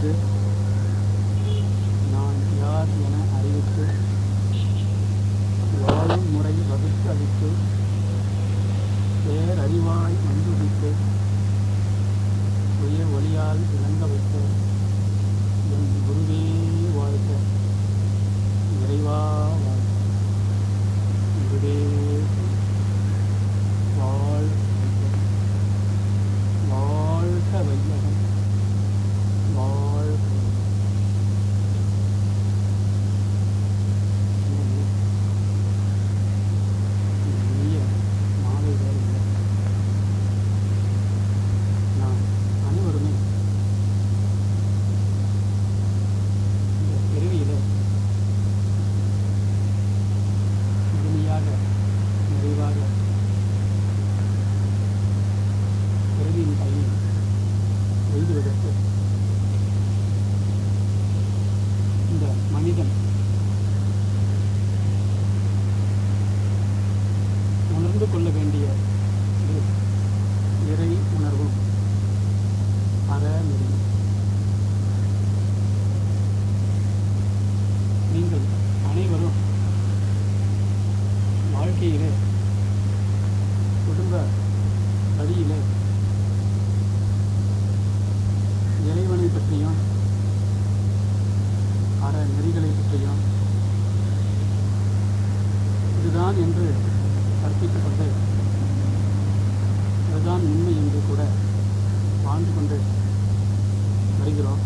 பொழுது நான் யார் என அறிவித்து வாழும் முறை வகுத்து அளித்து பேரறிவாய் வந்துவிட்டு சுய ஒளியால் விளங்க வைத்த என் குருவே வாழ்க, இறைவா வாழ்க, குருவே வாழ்க வையகம், வாழ்க. மாலை வேலையில் நாம் அனைவருமே இந்த பிறவியிலே முழுமையாக நிறைவாக பிறவியின் பயனை எழுதுவதற்கு இந்த மனிதன் உணர்ந்து கொள்ள வேண்டிய இறை உணர்வும் அறநெறியும். நீங்கள் அனைவரும் வாழ்க்கையிலே குடும்ப வழியிலே இறைவனை பற்றியும் அறநெறிகளை பற்றியும் இதுதான் என்று கற்பிக்கப்பட்டு இதுதான் உண்மை என்று கூட வாழ்ந்து கொண்டு வருகிறோம்.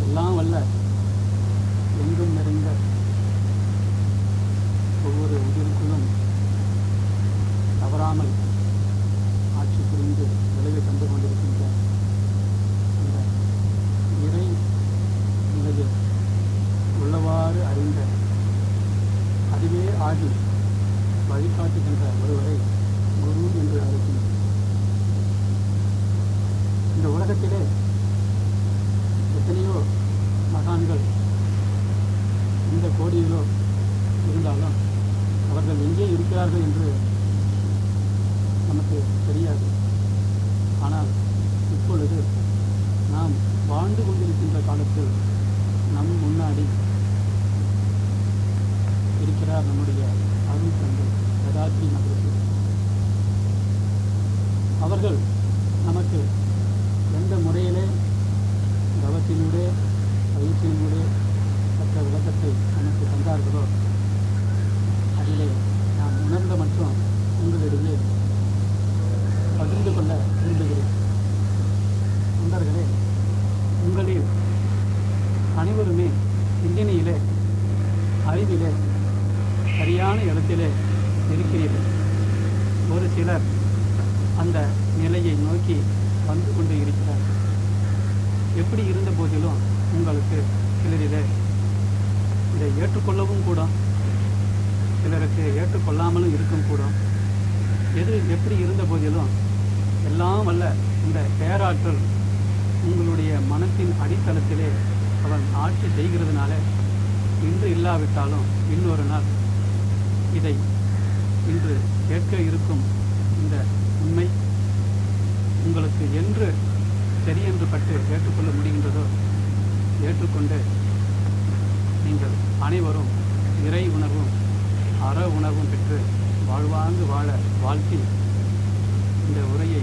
எல்லாம் வல்ல எங்கும் நிறைந்த ஒவ்வொரு உயிர்க்குள்ளும் தவறாமல் ஆட்சி புரிந்து விளைவை தந்து கொண்டிருக்கின்ற அந்த இறை நிலையில் உள்ளவாறு அறிந்த அதுவே ஆகி வழிகாட்டுகின்ற ஒருவரை குரு என்று அழைக்கின்றனர். இந்த உலகத்திலே எத்தனையோ மகான்கள் இந்த கோடியிலோ இருந்தாலும் அவர்கள் எங்கே இருக்கிறார்கள் என்று நமக்கு தெரியாது. ஆனால் இப்பொழுது நாம் வாழ்ந்து கொண்டிருக்கின்ற காலத்தில் நம் முன்னாடி இருக்கிறார் நம்முடைய அருள் தந்தை வேதாத்ரி மகரிஷி. அவர்கள் நமக்கு எந்த முறையிலே தவத்தினூடே பயிற்சியினூடே மற்ற விளக்கத்தை நமக்கு தந்தார்களோ அதிலே நான் உணர்ந்த மற்றும் உங்களிடையே பகிர்ந்து கொள்ள விரும்புகிறேன். நண்பர்களே, உங்களில் அனைவருமே சிந்தனையிலே அறிவிலே சரியான இடத்திலே இருக்கிறீர்கள். ஒரு சிலர் அந்த நிலையை நோக்கி வந்து கொண்டு இருக்கிறார். எப்படி இருந்த போதிலும் உங்களுக்கு சிலரிலே இதை ஏற்றுக்கொள்ளவும் கூடும், சிலருக்கு ஏற்றுக்கொள்ளாமலும் இருக்கும் கூடும். எது எப்படி இருந்த போதிலும் எல்லாம் வல்ல இந்த பேராற்றல் உங்களுடைய மனத்தின் அடித்தளத்திலே அவன் ஆட்சி செய்கிறதுனால இன்று இல்லாவிட்டாலும் இன்னொரு நாள் இதை இன்று கேட்க இருக்கும் இந்த உண்மை உங்களுக்கு என்று சரியென்று பட்டு ஏற்றுக்கொள்ள முடிகின்றதோ ஏற்றுக்கொண்டு நீங்கள் அனைவரும் இறை உணர்வும் அற உணர்வும் பெற்று வாழ்வாங்கு வாழ வாழ்த்தி இந்த உரையை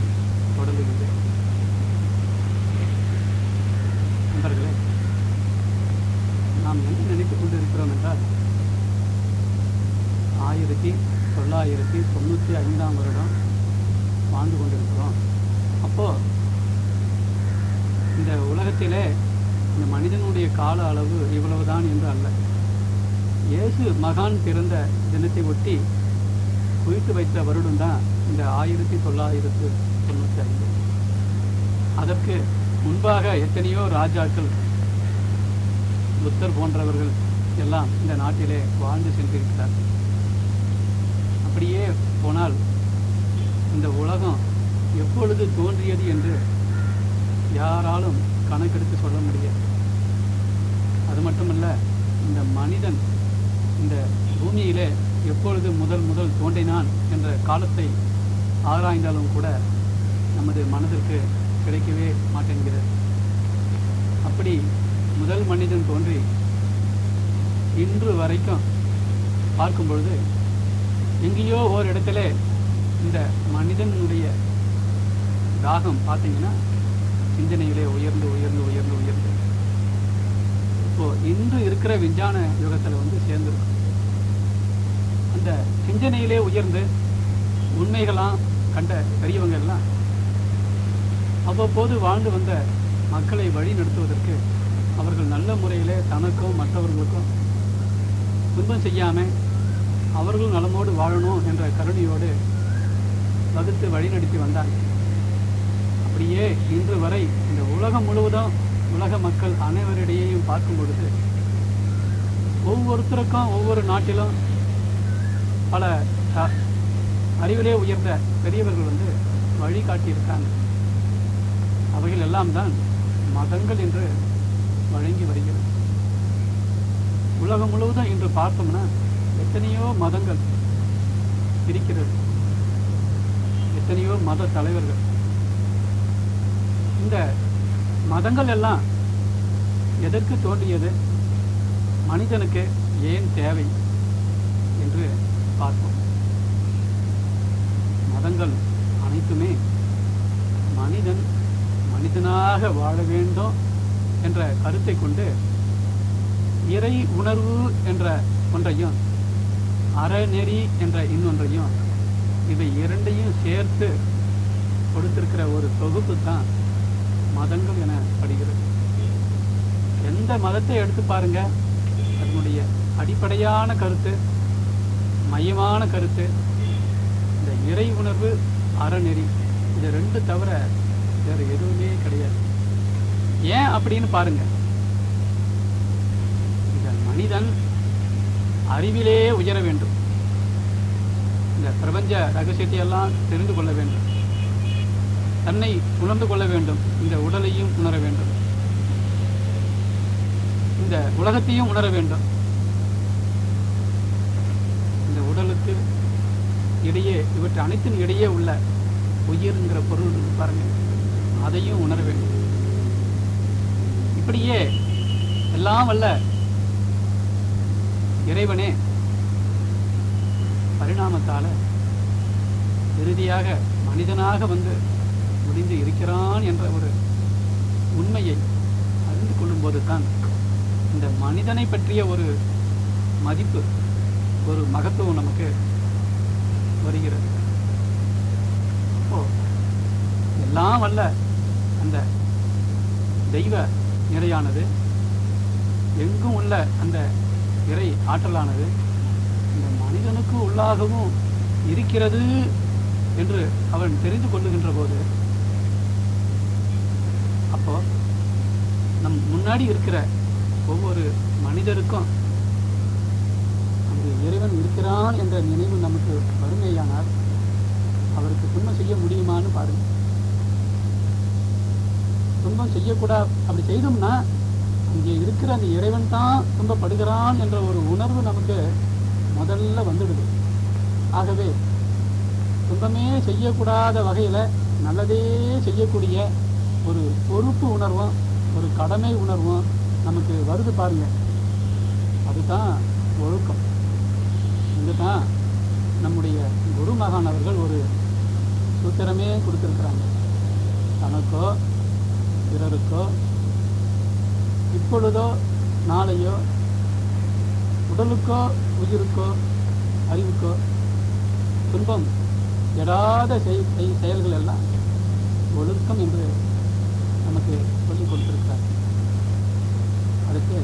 தொடங்குகின்றேன். நண்பர்களே, நாம் என்ன நினைத்துக் கொண்டிருக்கிறோம் என்றால் 1995 வருடம் வாழ்ந்து கொண்டிருக்கிறோம். அப்போது இந்த உலகத்திலே இந்த மனிதனுடைய கால அளவு இவ்வளவுதான் என்று அல்ல. இயேசு மகான் பிறந்த தினத்தை ஒட்டி குவித்து வைத்த வருடம்தான் இந்த 1995. அதற்கு முன்பாக எத்தனையோ ராஜாக்கள், புத்தர் போன்றவர்கள் எல்லாம் இந்த நாட்டிலே வாழ்ந்து சென்றிருக்கிறார்கள். அப்படியே போனால் இந்த உலகம் எப்பொழுது தோன்றியது என்று யாராலும் கணக்கெடுத்து சொல்ல முடியாது. அது மட்டுமல்ல, இந்த மனிதன் இந்த பூமியிலே எப்பொழுது முதல் தோன்றினான் என்ற காலத்தை ஆராய்ந்தாலும் கூட நமது மனதிற்கு கிடைக்கவே மாட்டேங்கிறது. அப்படி முதல் மனிதன் தோன்றி இன்று வரைக்கும் பார்க்கும் பொழுது எங்கேயோ ஒரு இடத்துல இந்த மனிதனுடைய தாகம் பார்த்தீங்கன்னா சிந்தனைகளே உயர்ந்து உயர்ந்து உயர்ந்து உயர்ந்து இப்போ இன்று இருக்கிற விஞ்ஞான யுகத்தில் வந்து சேர்ந்துருக்கும். அந்த சிந்தனையிலே உயர்ந்து உண்மைகளாம் கண்ட பெரியவங்க எல்லாம் அவ்வப்போது வாழ்ந்து வந்த மக்களை வழி நடத்துவதற்கு அவர்கள் நல்ல முறையிலே தனக்கும் மற்றவர்களுக்கும் துன்பம் செய்யாமல் அவர்கள் நலமோடு வாழணும் என்ற கருணையோடு வகுத்து வழிநடத்தி வந்தாங்க. அப்படியே இன்று வரை இந்த உலகம் முழுவதும் உலக மக்கள் அனைவரிடையேயும் பார்க்கும் பொழுது ஒவ்வொருத்தருக்கும் ஒவ்வொரு நாட்டிலும் பல அறிவிலே உயர்ந்த பெரியவர்கள் வந்து வழிகாட்டியிருக்காங்க. அவைகள் எல்லாம் தான் மதங்கள் என்று வழங்கி வருகிறது. உலகம் முழுவதும் இன்று பார்த்தோம்னா எத்தனையோ மதங்கள் இருக்கிறது, எத்தனையோ மத தலைவர்கள். இந்த மதங்கள் எல்லாம் எதற்கு தோன்றியது, மனிதனுக்கு ஏன் தேவை என்று பார்ப்போம். மதங்கள் அனைத்துமே மனிதன் மனிதனாக வாழ வேண்டும் என்ற கருத்தை கொண்டு இறை உணர்வு என்ற ஒன்றையும் அறநெறி என்ற இன்னொன்றையும் இவை இரண்டையும் சேர்த்து கொடுத்திருக்கிற ஒரு தொகுப்பு தான் மதங்கள் எனப்படுகிறது. எந்த மதத்தை எடுத்து பாருங்க, அதனுடைய அடிப்படையான கருத்து, மையமான கருத்து இந்த இறை உணர்வு அறநெறி, இது ரெண்டு தவிர வேறு எதுவுமே கிடையாது. ஏன் அப்படின்னு பாருங்க, இந்த மனிதன் அறிவிலே உயர வேண்டும், இந்த பிரபஞ்ச ரகசியத்தை எல்லாம் தெரிந்து கொள்ள வேண்டும், தன்னை உணர்ந்து கொள்ள வேண்டும், இந்த உடலையும் உணர வேண்டும், இந்த உலகத்தையும் உணர வேண்டும், இந்த உடலுக்கு இடையே இவற்றை அனைத்தின் இடையே உள்ள உயிர்ங்கிற பொருள் பாருங்க, அதையும் உணர வேண்டும். இப்படியே எல்லாம் வல்ல இறைவனே பரிணாமத்தால இறுதியாக மனிதனாக வந்து முடிந்து இருக்கிறான் என்ற ஒரு உண்மையை அறிந்து கொள்ளும் போது தான் இந்த மனிதனை பற்றிய ஒரு மதிப்பு, ஒரு மகத்துவம் நமக்கு வருகிறது. அப்போ எல்லாம் வல்ல அந்த தெய்வ நிறையானது, எங்கும் உள்ள அந்த இறை ஆற்றலானது இந்த மனிதனுக்கு உள்ளாகவும் இருக்கிறது என்று அவன் தெரிந்து கொள்ளுகின்ற போது, அப்போ நம் முன்னாடி இருக்கிற ஒவ்வொரு மனிதருக்கும் அந்த இறைவன் இருக்கிறான் என்ற நினைவு நமக்கு வறுமையானால் அவருக்கு துன்பம் செய்ய முடியுமான்னு பாருங்க. துன்பம் செய்யக்கூடாது. அப்படி செய்தோம்னா அங்கே இருக்கிற அந்த இறைவன் தான் துன்பப்படுகிறான் என்ற ஒரு உணர்வு நமக்கு முதல்ல வந்துடுது. ஆகவே துன்பமே செய்யக்கூடாத வகையில் நல்லதே செய்யக்கூடிய ஒரு பொறுப்பு உணர்வும் ஒரு கடமை உணர்வும் நமக்கு வருது பாருங்க. அதுதான் ஒழுக்கம். இதுதான் நம்முடைய குரு மகான் அவர்கள் ஒரு சூத்திரமே கொடுத்துருக்குறாங்க. தனக்கோ பிறருக்கோ இப்பொழுதோ நாளையோ உடலுக்கோ உயிருக்கோ அறிவுக்கோ துன்பம் எடாத செயல்கள் எல்லாம் ஒழுக்கம் என்று நமக்கு சொல்லிக் கொடுத்திருக்கிறார். அடுத்து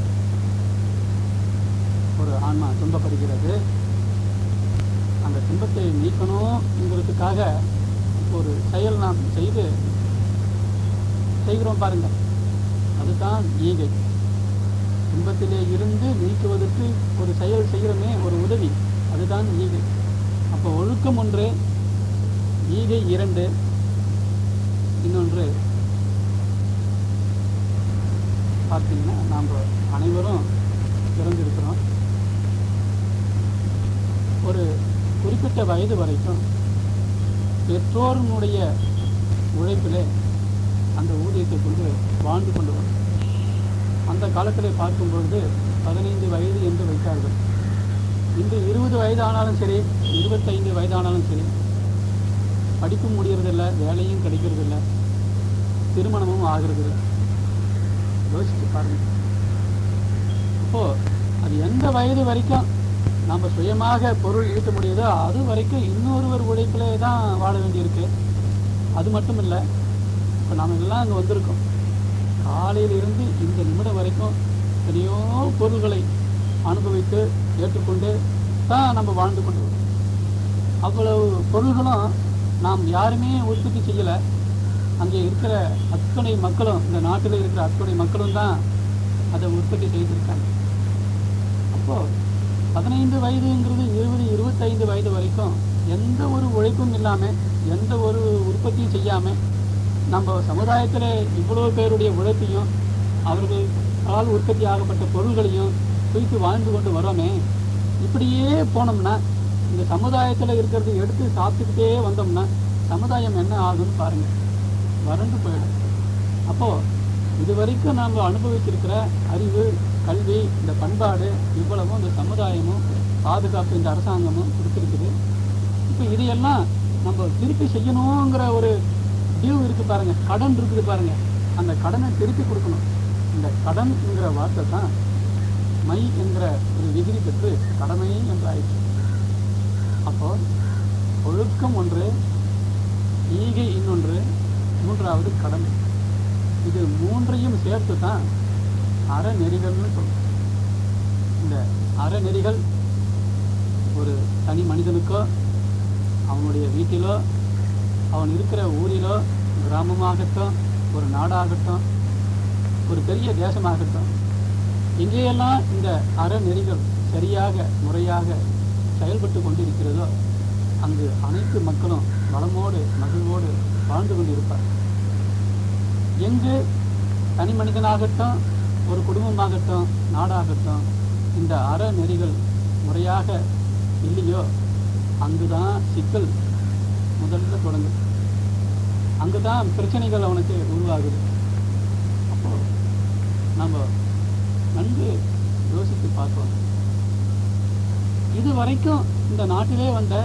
ஒரு ஆன்மா துன்பப்படுகிறது, அந்த துன்பத்தை நீக்கணுங்கிறதுக்காக ஒரு செயல் நாம் செய்கிறோம் பாருங்க. அதுதான் ஈகை. துன்பத்திலே இருந்து நீக்குவதற்கு ஒரு செயல் செய்கிறோமே, ஒரு உதவி, அதுதான் ஈகை. அப்போ ஒழுக்கம் ஒன்று, ஈகை இரண்டு, இன்னொன்று பார்த்தீங்கன்னா நாம் அனைவரும் பிறந்திருக்கிறோம். ஒரு குறிப்பிட்ட வயது வரைக்கும் பெற்றோர்களுடைய உழைப்பிலே அந்த ஊதியத்தை கொண்டு வாழ்ந்து கொண்டு வரும். அந்த காலத்தில் பார்க்கும்பொழுது 15 வயது என்று வைத்தார்கள். இன்று 20 வயது ஆனாலும் சரி, 25 வயதானாலும் சரி, படிப்பும் முடியறதில்லை, வேலையும் கிடைக்கிறதில்லை, திருமணமும் ஆகிறதில்லை. யோசிச்சு பாருங்கள். அப்போது அது எந்த வயது வரைக்கும் நம்ம சுயமாக பொருள் ஈட்ட முடியுதோ அது வரைக்கும் இன்னொருவர் உழைப்பிலே தான் வாழ வேண்டியிருக்கு. அது மட்டும் இல்லை, இப்போ நாம் எல்லாம் அங்கே வந்திருக்கோம். காலையிலிருந்து இந்த நிமிடம் வரைக்கும் எத்தனையோ பொருள்களை அனுபவித்து ஏற்றுக்கொண்டு தான் நம்ம வாழ்ந்து கொண்டு வரோம். அவ்வளவு பொருள்களும் நாம் யாருமே உற்பத்தி செய்யலை. அங்கே இருக்கிற அத்தனை மக்களும், இந்த நாட்டில் இருக்கிற அத்தனை மக்களும் தான் அதை உற்பத்தி செய்திருக்காங்க. அப்போது 15 வயதுங்கிறது 20, 25 வயது வரைக்கும் எந்த ஒரு உழைப்பும் இல்லாமல், எந்த ஒரு உற்பத்தியும் செய்யாமல், நம்ம சமுதாயத்தில் இவ்வளோ பேருடைய உழைப்பையும் அவர்களால் உற்பத்தி ஆகப்பட்ட பொருள்களையும் தூக்கி வாழ்ந்து கொண்டு வரோமே. இப்படியே போனோம்னா, இந்த சமுதாயத்தில் இருக்கிறத எடுத்து சாப்பிட்டுக்கிட்டே வந்தோம்னா சமுதாயம் என்ன ஆகுதுன்னு பாருங்கள், வறண்டு போயிடும். அப்போது இது வரைக்கும் நாம் அனுபவிச்சிருக்கிற அறிவு, கல்வி, இந்த பண்பாடு இவ்வளவும் இந்த சமுதாயமும் பாதுகாப்பு இந்த அரசாங்கமும் கொடுத்துருக்குது. இப்போ இதையெல்லாம் நம்ம திருப்பி செய்யணுங்கிற ஒரு டியூ இருக்குது பாருங்கள், கடன் இருக்குது பாருங்கள். அந்த கடனை திருப்பி கொடுக்கணும். இந்த கடன்ங்கிற வார்த்தை தான் மை என்கிற ஒரு விகுதி பெற்று கடமை என்று ஆயிடுச்சு. அப்போ ஒழுக்கம் ஒன்று, ஈகை இன்னொன்று, மூன்றாவது கடமை. இது மூன்றையும் சேர்த்து தான் அறநெறிகள்னு சொல்லுவோம். இந்த அறநெறிகள் ஒரு தனி மனிதனுக்கோ, அவனுடைய வீட்டிலோ, அவன் இருக்கிற ஊரிலோ, கிராமமாகட்டும், ஒரு நாடாகட்டும், ஒரு பெரிய தேசமாகட்டும், எங்கேயெல்லாம் இந்த அறநெறிகள் சரியாக முறையாக செயல்பட்டு கொண்டிருக்கிறதோ அங்கு அனைத்து மக்களும் வளமோடு மகிழ்வோடு வாழ்ந்து கொண்டிருப்பார். எங்கு தனி மனிதனாகட்டும், ஒரு குடும்பமாகட்டும், நாடாகட்டும் இந்த அறநெறிகள் முறையாக இல்லையோ அங்குதான் சிக்கல் முதல்ல தொடங்குது. அங்கு தான் பிரச்சனைகள் அவனுக்கு உருவாகுது. அப்போது நம்ம நன்கு யோசித்து பார்த்தோம். இது வரைக்கும் இந்த நாட்டிலே வந்த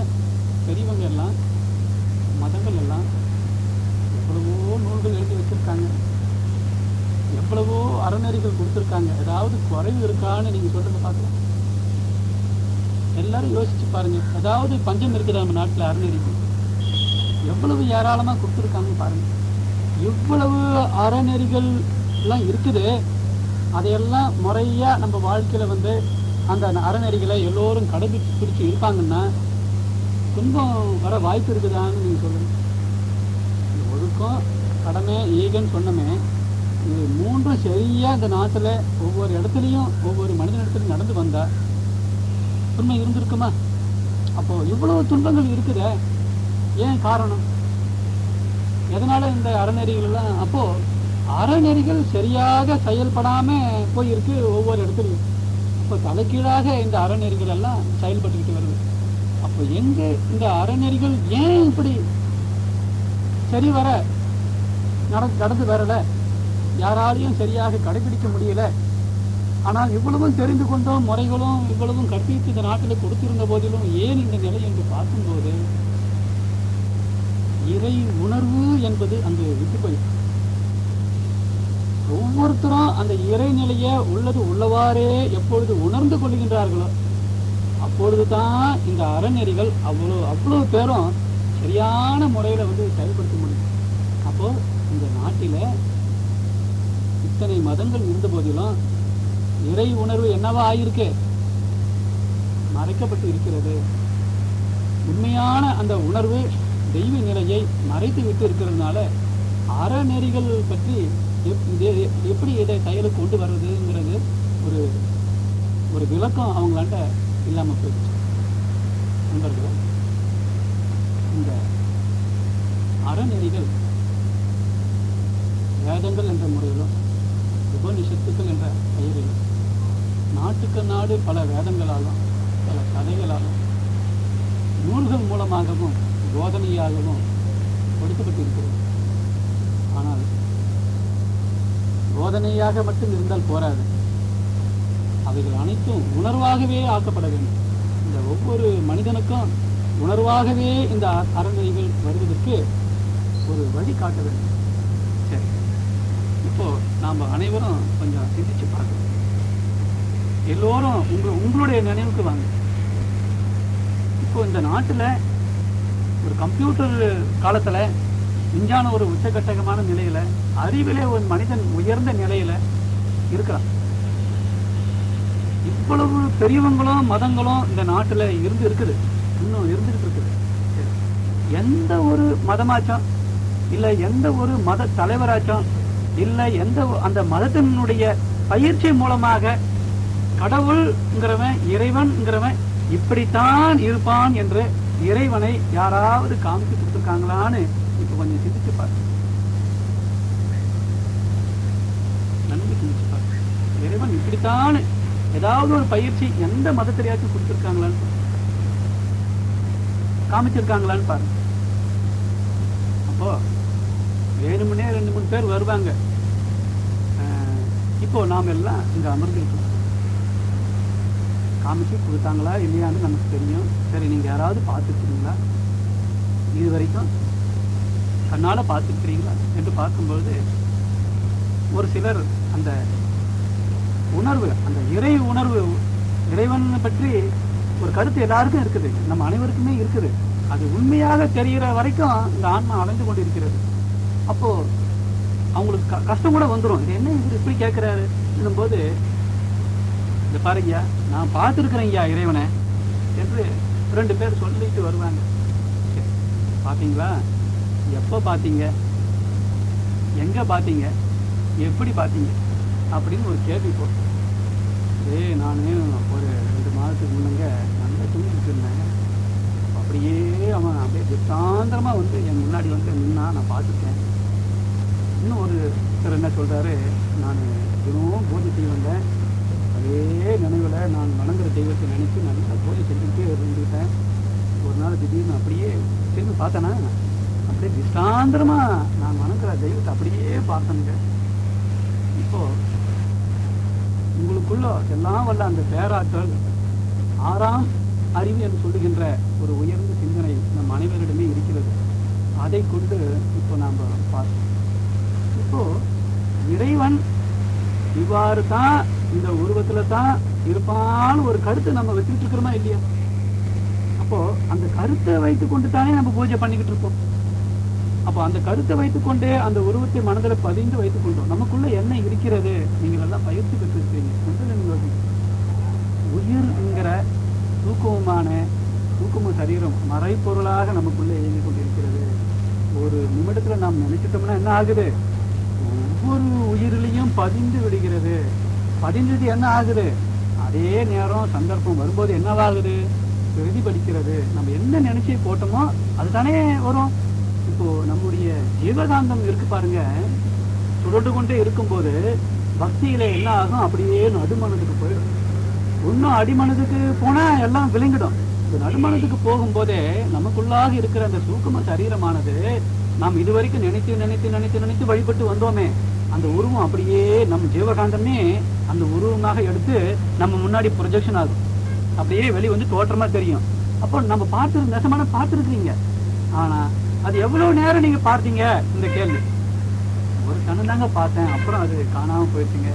பெரியவங்க எல்லாம், மதங்கள் எல்லாம் எவ்வளவோ நூல்கள் எழுதி வச்சுருக்காங்க, எவ்வளவோ அறநெறிகள் கொடுத்துருக்காங்க. ஏதாவது குறைவு இருக்கான்னு நீங்கள் சொல்லுங்க பார்க்கலாம். எல்லாரும் யோசிச்சு பாருங்கள், ஏதாவது பஞ்சம் இருக்குதா நம்ம நாட்டில்? அறநெறிக்கு எவ்வளவு ஏராளமாக கொடுத்துருக்காங்கன்னு பாருங்கள். இவ்வளவு அறநெறிகள் எல்லாம் இருக்குது. அதையெல்லாம் முறையாக நம்ம வாழ்க்கையில் வந்து அந்த அறநெறிகளை எல்லோரும் கடைபிடிச்சு இருப்பாங்கன்னா துன்பம் வர வாய்ப்பு இருக்குதான்னு நீங்கள் சொல்லுங்கள். இந்த ஒழுக்கம், கடமை, ஈகன்னு சொன்னமே, இது மூன்றும் சரியாக இந்த நாட்டில் ஒவ்வொரு இடத்துலையும் ஒவ்வொரு மனிதனிடத்துலையும் நடந்து வந்தால் துன்பம் இருந்திருக்குமா? அப்போது இவ்வளவு துன்பங்கள் இருக்குதே, ஏன் காரணம்? எதனால் இந்த அறநெறிகள்லாம்? அப்போது அறநெறிகள் சரியாக செயல்படாமல் போயிருக்கு ஒவ்வொரு இடத்துலையும். இப்போ தலைக்கீழாக இந்த அறநெறிகள் எல்லாம் செயல்பட்டுக்கிட்டு வருது. அப்போ எங்கே இந்த அறநெறிகள் ஏன் இப்படி சரி வர நடந்து வரலை? யாராலையும் சரியாக கடைபிடிக்க முடியல. ஆனால் இவ்வளவும் தெரிந்து கொண்டோம், முறைகளும் இவ்வளவும் கற்பித்து இந்த நாட்டில் கொடுத்திருந்த போதிலும் ஏன் இந்த நிலை என்று பார்க்கும்போது இறை உணர்வு என்பது அங்கு விட்டு போயிடுச்சு. ஒவ்வொருத்தரும் அந்த இறைநிலையை உள்ளது உள்ளவாறே எப்பொழுது உணர்ந்து கொள்கின்றார்களோ அப்பொழுது தான் இந்த அறநெறிகள் அவ்வளோ பேரும் சரியான முறையில் வந்து செயல்படுத்த முடியும். அப்போது இந்த நாட்டில் இத்தனை மதங்கள் இருந்த போதிலும் இறை உணர்வு என்னவா ஆயிருக்கு? மறைக்கப்பட்டு இருக்கிறது. உண்மையான அந்த உணர்வு தெய்வ நிலையை மறைத்து விட்டு இருக்கிறதுனால அறநெறிகள் பற்றி எப்படி இதை செயலுக்கு கொண்டு வர்றதுங்கிறது ஒரு விளக்கம் அவங்களாண்ட இல்லாமல் போயிடுச்சு. நண்பர்களே, இந்த அறநெறிகள் வேதங்கள் என்ற முறையிலும் உபநிஷத்துக்கள் என்ற பெயரிலும் நாட்டுக்கு நாடு பல வேதங்களாலும் பல கதைகளாலும் நூல்கள் மூலமாகவும் போதனையாகவும் கொடுக்கப்பட்டிருக்கிறது. ஆனால் போதனையாக மட்டும் இருந்தால் போராது, அவைகள் அனைத்தும் உணர்வாகவே ஆக்கப்பட வேண்டும். இந்த ஒவ்வொரு மனிதனுக்கும் உணர்வாகவே இந்த அறநெறிகள் வருவதற்கு ஒரு வழி காட்ட வேண்டும். சரி, இப்போ நாம் அனைவரும் கொஞ்சம் சிந்திச்சு பார்க்கணும். எல்லோரும் உங்களுடைய நினைவுக்கு வாங்க. இப்போ இந்த நாட்டில் ஒரு கம்ப்யூட்டர் காலத்தில் விஞ்ஞான ஒரு உச்சகட்டகமான நிலையில், அறிவிலே ஒரு மனிதன் உயர்ந்த நிலையில் இருக்கிறான். இவ்வளவு பெரியவங்களும் மதங்களும் இந்த நாட்டில் இருக்குது, இன்னும் இருந்துகிட்டு இருக்குது. எந்த ஒரு மதமாச்சும் இல்லை எந்த ஒரு மத தலைவராச்சும் இல்லை எந்த அந்த மதத்தினுடைய பயிற்சி மூலமாக கடவுள்ங்கிறவன் இறைவன்ங்கிறவன் இப்படித்தான் இருப்பான் என்று இறைவனை யாராவது காமிச்சு கொடுத்துருக்காங்களான்னு இப்ப கொஞ்சம் சிந்திச்சு பாருங்க. நன்கு சிந்திச்சு பாருங்க. இறைவன் இப்படித்தான் ஏதாவது ஒரு பயிற்சி எந்த மதத்திலையாச்சும் கொடுத்துருக்காங்களான்னு காமிச்சிருக்காங்களான்னு பாருங்க. அப்போ வேணுமுன்னே 2-3 பேர் வருவாங்க. இப்போ நாம் எல்லாம் இங்க அமர்ந்திருக்கோம். காமிச்சு கொடுத்தாங்களா இல்லையான்னு நமக்கு தெரியும். சரி, நீங்க யாராவது பார்த்துருக்கீங்களா, இது வரைக்கும் கண்ணால பார்த்துருக்கிறீங்களா என்று பார்க்கும்பொழுது ஒரு சிலர் அந்த உணர்வு, அந்த இறை உணர்வு, இறைவனை பற்றி ஒரு கருத்து எல்லாருக்கும் இருக்குது, நம்ம அனைவருக்குமே இருக்குது. அது உண்மையாக தெரிகிற வரைக்கும் இந்த ஆன்மா அலைந்து கொண்டு இருக்கிறது. அப்போ அவங்களுக்கு கஷ்டம் கூட வந்துடும். இது என்ன இவர் இப்படி கேட்கிறாரு போது, இந்த பாருங்கய்யா, நான் பார்த்துருக்குறேங்கய்யா இறைவனை என்று 2 பேர் சொல்லிட்டு வருவாங்க. பார்த்தீங்களா, எப்போ பார்த்தீங்க, எங்கே பார்த்தீங்க, எப்படி பார்த்தீங்க அப்படின்னு ஒரு கேள்வி போட்டேன். நான் ஒரு 2 மாதத்துக்கு முன்னங்க நல்லா தூங்கிட்டு இருந்தேன். அப்படியே அவன் அப்படியே திட்டாந்தரமாக வந்து என் முன்னாடி வந்து நின்னா நான் பார்த்துருக்கேன். இன்னும் ஒரு என்ன சொல்கிறாரு, நான் தினமும் பூஜை செய்ய வந்தேன், அதே நினைவில் நான் வணங்குற தெய்வத்தை நினைச்சு நல்லா பூஜை செஞ்சுக்கிட்டே இருந்துக்கிட்டேன். ஒரு நாள் திடீர்னு அப்படியே திரும்பி பார்த்தேன்னா அப்படியே திஷ்டாந்திரமாக நான் வணங்குற தெய்வத்தை அப்படியே பார்த்தேனுங்க. இப்போ உங்களுக்குள்ள எல்லாம் வல்ல அந்த பேராற்றல், 6ஆம் அறிவு என்று சொல்லுகின்ற ஒரு உயர்ந்த சிந்தனை நம் அனைவரிடமே இருக்கிறது. அதை கொண்டு இப்போ நாம் பார்ப்போம். இப்போ இறைவன் இவ்வாறு தான் இந்த உருவத்துல தான் இருப்பான்னு ஒரு கருத்தை நம்ம வச்சுக்கிட்டு இருக்கிறோமா இல்லையா? அப்போ அந்த கருத்தை வைத்துக் கொண்டு தானே நம்ம பூஜை பண்ணிக்கிட்டு இருப்போம். அப்போ அந்த கருத்தை வைத்துக்கொண்டே அந்த உருவத்தை மனதில் பதிந்து வைத்துக் கொண்டோம். நமக்குள்ள என்ன இருக்கிறது? நீங்கள் எல்லாம் பயிற்சி பெற்றிருக்கீங்க. உயிர்ங்கிற தூக்கமும் சரீரம் மறைப்பொருளாக நமக்குள்ளே இயங்கிக் கொண்டிருக்கிறது. ஒரு நிமிடத்துல நாம் நினைச்சிட்டோம்னா என்ன ஆகுது? ஒவ்வொரு உயிரிலையும் பதிந்து விடுகிறது. பதிந்தது என்ன ஆகுது? அதே நேரம் சந்தர்ப்பம் வரும்போது என்னவாகுது? பிரதிபலிக்கிறது. நம்ம என்ன நினைச்சு போட்டோமோ அதுதானே வரும். இப்போ நம்முடைய ஜீவகாந்தம் இருக்கு பாருங்க, சுடட்டு கொண்டே இருக்கும்போது பக்தியில என்ன ஆகும்? அப்படியே நடுமனதுக்கு போயிடும். இன்னும் அடிமனதுக்கு போனா எல்லாம் விளங்கிடும். இந்த நடுமனதுக்கு போகும்போதே நமக்குள்ளாக இருக்கிற அந்த சூக்கும சரீரமானது நாம் இதுவரைக்கும் நினைத்து நினைத்து நினைத்து நினைத்து வழிபட்டு வந்தோமே, அந்த உருவம் அப்படியே நம்ம ஜீவகாந்தமே அந்த உருவமாக எடுத்து நம்ம முன்னாடி ப்ரொஜெக்ஷன் ஆகும். அப்படியே வெளி வந்து தோற்றமா தெரியும். அப்போ நம்ம நெசமான பார்த்துருக்கீங்க. ஆனா அது எவ்வளவு நேரம் நீங்க பார்த்தீங்க? இந்த கேள்வி. ஒரு கண்ணு தாங்க பார்த்தேன், அப்புறம் அது காணாம போயிடுச்சுங்க.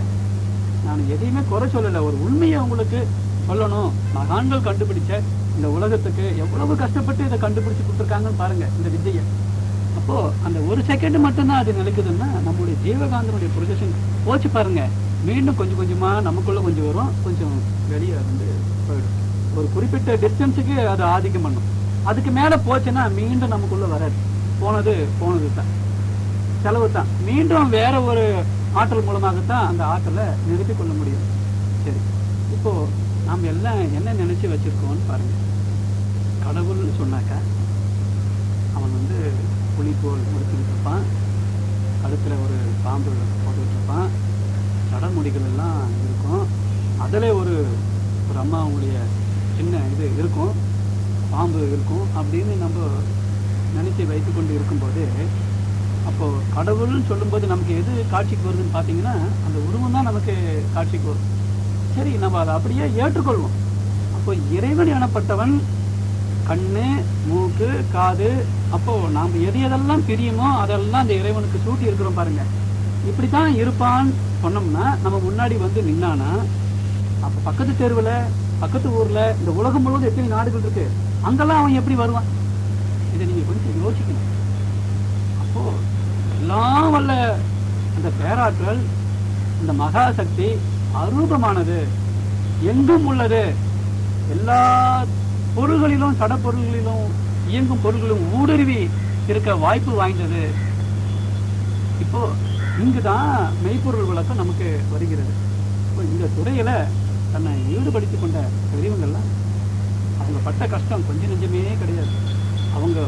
நான் எதையுமே குறை சொல்லலை, ஒரு உண்மையை உங்களுக்கு சொல்லணும். மகான்கள் கண்டுபிடிச்ச இந்த உலகத்துக்கு எவ்வளவு கஷ்டப்பட்டு இதை கண்டுபிடிச்சு கொடுத்துருக்காங்கன்னு பாருங்க இந்த வித்தையை. அப்போ அந்த ஒரு செகண்ட் மட்டும்தான் அது நிலைக்குதுன்னா நம்மளுடைய ஜீவகாந்தனுடைய ப்ரொஜெக்ஷன் போச்சு பாருங்க. மீண்டும் கொஞ்சம் கொஞ்சமா நமக்குள்ள கொஞ்சம் வரும், கொஞ்சம் வெளியே வந்து போயிடும். ஒரு குறிப்பிட்ட டிஸ்டன்ஸுக்கு அது ஆதிக்கம் பண்ணும். அதுக்கு மேல போச்சுன்னா மீண்டும் நமக்குள்ள வராது. போனது தான், செலவு தான். மீண்டும் வேற ஒரு ஆற்றல் மூலமாகத்தான் அந்த ஆற்றலை நிறுத்திக் கொள்ள முடியும். சரி, இப்போ நாம் எல்லாம் என்ன நினைச்சு வச்சிருக்கோம்னு பாருங்க. கடவுள்னு சொன்னாக்கா அவன் வந்து புலி போல் முடிச்சுக்கிட்டு இருப்பான், கழுத்துல ஒரு பாம்பு போட்டுக்கிட்டு இருப்பான், சடமுடிகள் எல்லாம் இருக்கும், அதில் ஒரு அம்மாவுடைய சின்ன இது இருக்கும், பாம்பு இருக்கும் அப்படின்னு நம்ம நினைச்சு வைத்து கொண்டு இருக்கும்போது அப்போ கடவுள்னு சொல்லும்போது நமக்கு எது காட்சிக்கு வருதுன்னு பார்த்தீங்கன்னா அந்த உருவம் தான் நமக்கு காட்சிக்கு வரும். சரி, நம்ம அதை அப்படியே ஏற்றுக்கொள்வோம். அப்போ இறைவன் எனப்பட்டவன் கண்ணு, மூக்கு, காது, அப்போ நாம் எது எதெல்லாம் பிரியுமோ அதெல்லாம் அந்த இறைவனுக்கு சூட்டி இருக்கிறோம் பாருங்க. இப்படித்தான் இருப்பான்னு சொன்னோம்னா நம்ம முன்னாடி வந்து நின்னானா, அப்ப பக்கத்து தெருவில், பக்கத்து ஊர்ல, இந்த உலகம் முழுவதும் எத்தனை நாடுகள் இருக்கு, அங்கெல்லாம் அவன் எப்படி வருவான்? இதை நீங்க கொஞ்சம் யோசிக்கணும். அப்போ எல்லாம் வல்ல அந்த பேராற்றல், இந்த மகாசக்தி அரூபமானது, எங்கும் உள்ளது, எல்லா பொருள்களிலும் சடப்பொருள்களிலும் இயங்கும் பொருள்களும் ஊடுருவி இருக்க வாய்ப்பு வாய்ந்தது. இப்போ இங்குதான் மெய்ப்பொருள் விளக்கம் நமக்கு வருகிறது. இப்போ இந்த துறையில தன்னை ஈடுபடுத்திக் கொண்ட பெரியவங்கள்லாம் அவங்க பட்ட கஷ்டம் கொஞ்சம் நெஞ்சமே கிடையாது. அவங்க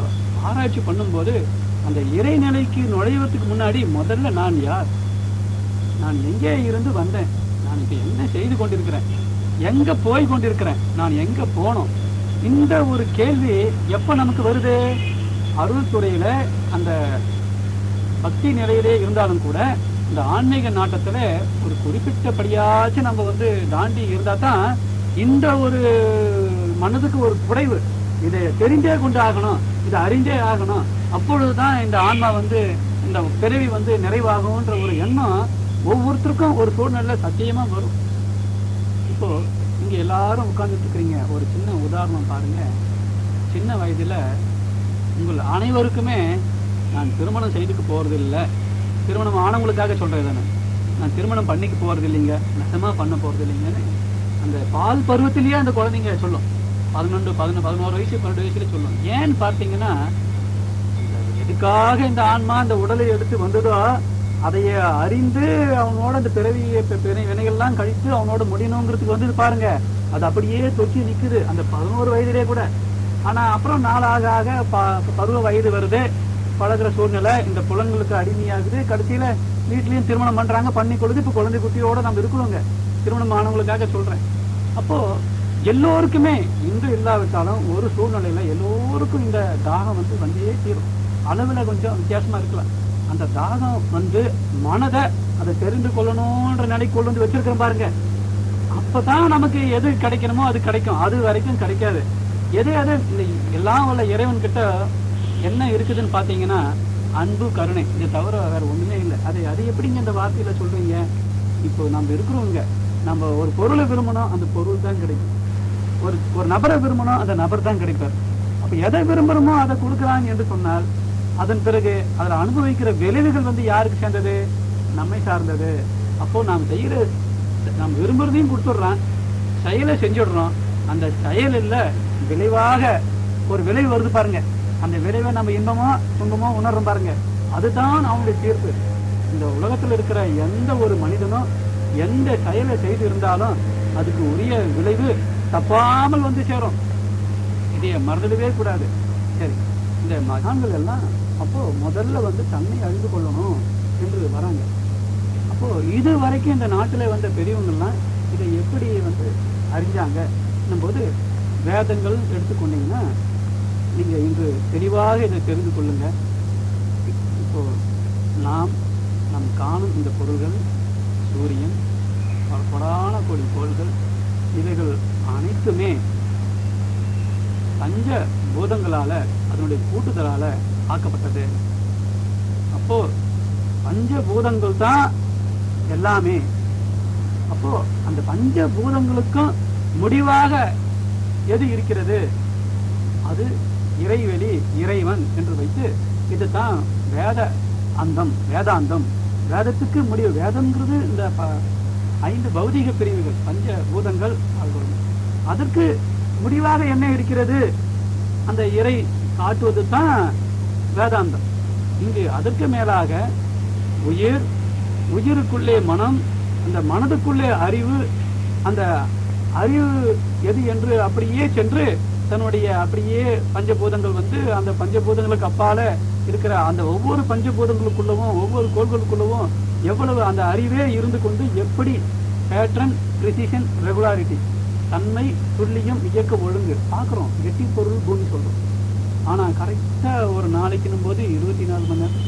ஆராய்ச்சி பண்ணும்போது அந்த இறைநிலைக்கு நுழைவதற்கு முன்னாடி முதல்ல நான் யார், நான் எங்கே இருந்து வந்தேன், நான் இப்ப என்ன செய்து கொண்டிருக்கிறேன், எங்க போய் கொண்டிருக்கிறேன், நான் எங்க போனோம், இந்த ஒரு கேள்வி எப்ப நமக்கு வருது? அருள் துறையில அந்த பக்தி நிலையிலே இருந்தாலும் கூட இந்த ஆன்மீக நாட்டத்துல ஒரு குறிப்பிட்டபடியாச்சும் நம்ம வந்து தாண்டி இருந்தா தான் இந்த ஒரு மனதுக்கு ஒரு குறைவு, இதை தெரிந்தே கொண்டு ஆகணும், இதை அறிந்தே ஆகணும், அப்பொழுதுதான் இந்த ஆன்மா வந்து இந்த பிறவி வந்து நிறைவாகும்ன்ற ஒரு எண்ணம் ஒவ்வொருத்தருக்கும் ஒரு சூழ்நிலை சத்தியமா வரும். இப்போ இங்க எல்லாரும் உட்கார்ந்துட்டு இருக்கிறீங்க. ஒரு சின்ன உதாரணம் பாருங்க. சின்ன வயதுல உங்கள் அனைவருக்குமே நான் திருமணம் செய்துக்க போறது இல்லை, திருமணம் ஆனவங்களுக்காக சொல்றது தானே, நான் திருமணம் பண்ணிக்க போறது இல்லைங்க, நெசமா பண்ண போறது இல்லைங்கன்னு அந்த பால் பருவத்திலேயே அந்த குழந்தைங்க சொல்லும். 11, 11 வயசு 12 வயசுல சொல்லும். ஏன்னு பார்த்தீங்கன்னா எதுக்காக இந்த ஆன்மா இந்த உடலை எடுத்து வந்ததோ அதைய அறிந்து அவனோட அந்த பிறவி வினைகள்லாம் கழித்து அவனோட முடியணுங்கிறதுக்கு வந்து பாருங்க, அது அப்படியே தொக்கி நிக்குது அந்த 11 வயதிலே கூட. ஆனா அப்புறம் நாளாக ஆக பருவ வயது வருது, பழகிற சூழ்நிலை, இந்த புலன்களுக்கு அடிமையாகுது, கடைசியில வீட்லயும் திருமணம் பண்றாங்க, பண்ணி கொடுத்து இப்ப குழந்தை குட்டியோட நம்ம இருக்கிறோங்க. திருமணம் ஆனவங்களுக்காக சொல்றேன். அப்போ எல்லோருக்குமே இன்று இல்லாவிட்டாலும் ஒரு சூழ்நிலையில எல்லோருக்கும் இந்த தாகம் வந்து வந்தே தீரும். அளவுல கொஞ்சம் வித்தியாசமா இருக்கலாம். அந்த தாகம் வந்து மனதை அதை தெரிந்து கொள்ளணும்ன்ற நிலை கொண்டு வந்து வச்சிருக்கிறோம் பாருங்க. அப்பதான் நமக்கு எது கிடைக்கணுமோ அது கிடைக்கும், அது வரைக்கும் கிடைக்காது. எது எல்லாம் உள்ள இறைவன் கிட்ட என்ன இருக்குதுன்னு பாத்தீங்கன்னா அன்பு, கருணை, இது தவிர வேற ஒண்ணுமே இல்லை. அதை எப்படிங்க இந்த வார்த்தையில சொல்றீங்க? இப்போ நம்ம இருக்கிறவங்க, நம்ம ஒரு பொருளை விரும்பணும், அந்த பொருள் தான் கிடைக்கும். ஒரு நபரை விரும்பணும், அந்த நபர் தான் கிடைப்பார். அப்ப எதை விரும்புறோமோ அதை கொடுக்குறாங்க என்று சொன்னால் அதன் பிறகு அதில் அனுபவிக்கிற விளைவுகள் வந்து யாருக்கு சேர்ந்தது? நம்மை சார்ந்தது. அப்போ நாம் செய்யற, நாம் விரும்புறதையும் கொடுத்துடுறான், செயலை செஞ்சுடுறோம். அந்த செயலில் விளைவாக ஒரு விளைவு வருது பாருங்க. அந்த விளைவை நம்ம இன்பமோ துன்பமோ உணர்றோம் பாருங்க. அதுதான் அவனுடைய தீர்ப்பு. இந்த உலகத்தில் இருக்கிற எந்த ஒரு மனிதனும் எந்த செயலை செய்து இருந்தாலும் அதுக்கு உரிய விளைவு தப்பாமல் வந்து சேரும். இதைய மறந்துடவே கூடாது. சரி, இந்த மகான்கள் எல்லாம் அப்போ முதல்ல வந்து தன்னை அறிந்து கொள்ளணும் என்று வராங்க. அப்போ இது வரைக்கும் இந்த நாட்டில் வந்த பெரியவங்கள்லாம் இதை எப்படி வந்து அறிஞ்சாங்க போது வேதங்கள் எடுத்துக்கொண்டீங்கன்னா நீங்க இன்று தெளிவாக இதை தெரிந்து கொள்ளுங்க. இப்போ நாம் காணும் இந்த பொருள்கள், சூரியன், கொடான கோடி கோள்கள், இவைகள் அனைத்துமே பஞ்ச பூதங்களால, அதனுடைய கூட்டுதலால ஆக்கப்பட்டது. அப்போ பஞ்சபூதங்கள் தான் எல்லாமே. அப்போ அந்த பஞ்சபூதங்களுக்கும் முடிவாக எது இருக்கிறது? அது இறைவெளி, இறைவன் என்று வைத்து இதுதான் வேதாந்தம். வேதத்துக்கு முடிவு. வேதம்ங்கிறது இந்த 5 பௌதிக பிரிவுகள், பஞ்சபூதங்கள். அதற்கு முடிவாக என்ன இருக்கிறது? அந்த இறை காட்டுவது தான் வேதாந்தம். இங்கு அதற்கு மேலாக உயிருக்குள்ளே மனம், அந்த மனதுக்குள்ளே அறிவு, அந்த அறிவு எது என்று அப்படியே சென்று தன்னுடைய அப்படியே பஞ்சபூதங்கள் வந்து அந்த பஞ்சபூதங்களுக்கு அப்பால இருக்கிற அந்த ஒவ்வொரு பஞ்சபூதங்களுக்குள்ளவும் ஒவ்வொரு கோள்களுக்குள்ளவும் எவ்வளவு அந்த அறிவே இருந்து கொண்டு எப்படி பேட்டர்ன், பிரிசிஷன், ரெகுலாரிட்டி, தன்மை, துல்லியம், இயக்க ஒழுங்கு பார்க்குறோம். எட்டி பொருள் பூமி சொல்றோம். ஆனா கரெக்டா ஒரு நாளைக்குன்னும் போது 24 மணி நேரம்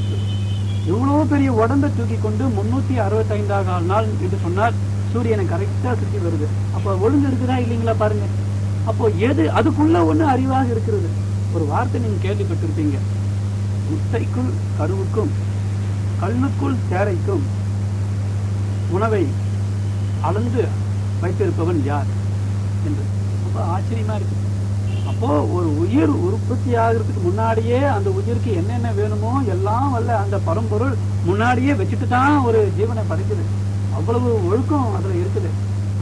இவ்வளவு பெரிய உடம்பை தூக்கி கொண்டு 365 நாள் என்று சொன்னால் சூரியனை கரெக்டா சுற்றி வருது. அப்போ ஒழுங்கு இருக்குதா இல்லைங்களா பாருங்க. அப்போ எது அதுக்குள்ள ஒண்ணு அறிவாக இருக்கிறது. ஒரு வார்த்தை நீங்க கேள்விப்பட்டிருப்பீங்க, முட்டைக்குள் கருவுக்கும் கல்லுக்குள் தேரைக்கும் உணவை அளந்து வைத்திருப்பவன் யார் என்று. ரொம்ப ஆச்சரியமா இருக்கு. அப்போ ஒரு உயிர் உற்பத்தி ஆகிறதுக்கு முன்னாடியே அந்த உயிருக்கு என்னென்ன வேணுமோ எல்லாம் வல்ல அந்த பரம்பொருள் முன்னாடியே வச்சுட்டு தான் ஒரு ஜீவனை படைக்குது. அவ்வளவு ஒழுக்கம் அதுல இருக்குது.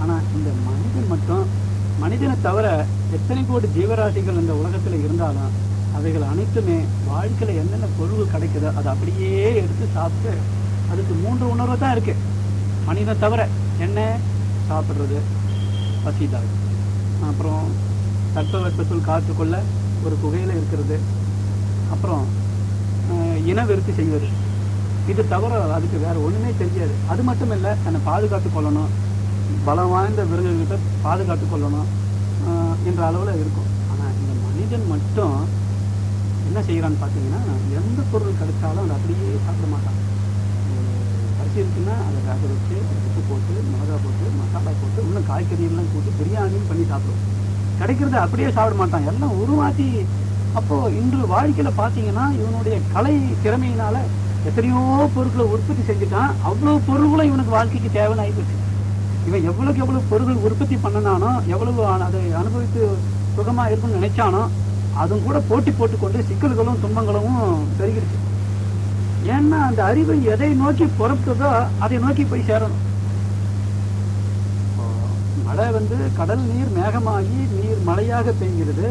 ஆனா இந்த மனிதன் மட்டும், மனிதனை தவிர எத்தனை கோடி ஜீவராசிகள் இந்த உலகத்துல இருந்தாலும் அவைகள் அனைத்துமே வாழ்க்கையில என்னென்ன பொருள் கிடைக்குதோ அதை அப்படியே எடுத்து சாப்பிட்டு அதுக்கு 3 உணர்வு தான் இருக்கு. மனிதனை தவிர என்ன சாப்பிட்றது, பசிதாய், அப்புறம் தட்பவெப்பத்தில் காத்துக்கொள்ள ஒரு குகையில இருக்கிறது, அப்புறம் இனவெருத்தி செய்வது. இது தவிர அதுக்கு வேற ஒண்ணுமே தெரியாது. அது மட்டும் இல்லை, தன்னை பாதுகாத்து கொள்ளணும், பலம் வாய்ந்த விலங்குகிட்ட பாதுகாத்து கொள்ளணும் என்ற அளவில் இருக்கும். ஆனால் இந்த மனிதன் மட்டும் என்ன செய்யறான்னு பார்த்தீங்கன்னா, எந்த பொருள் கிடைச்சாலும் அதை அப்படியே சாப்பிட மாட்டான். அரிசி இருக்குன்னா அதை வேக வச்சு உப்பு போட்டு மிளகா போட்டு மசாலா போட்டு இன்னும் காய்கறியெல்லாம் போட்டு பிரியாணியும் பண்ணி சாப்பிடுவோம். கிடைக்கிறத அப்படியே சாப்பிட மாட்டான், எல்லாம் உருவாக்கி. அப்போ இன்று வாழ்க்கையில பார்த்தீங்கன்னா இவனுடைய கலை திறமையினால எத்தனையோ பொருட்களை உற்பத்தி செஞ்சுட்டான். அவ்வளவு பொருள்களும் இவனுக்கு வாழ்க்கைக்கு தேவைன்னு ஆகிப்போச்சு. இவன் எவ்வளவுக்கு எவ்வளவு பொருட்கள் உற்பத்தி பண்ணனானோ, எவ்வளவு அதை அனுபவித்து சுகமா இருக்கும்னு நினைச்சானோ, அதுவும் கூட போட்டி போட்டுக்கொண்டு சிக்கல்களும் துன்பங்களும் பெருகிடுச்சு. ஏன்னா அந்த அறிவு எதை நோக்கி புறப்பட்டதோ அதை நோக்கி போய் சேரணும். மழை கடல் நீர் மேகமாகி நீர் மழையாக பெய்கிறது.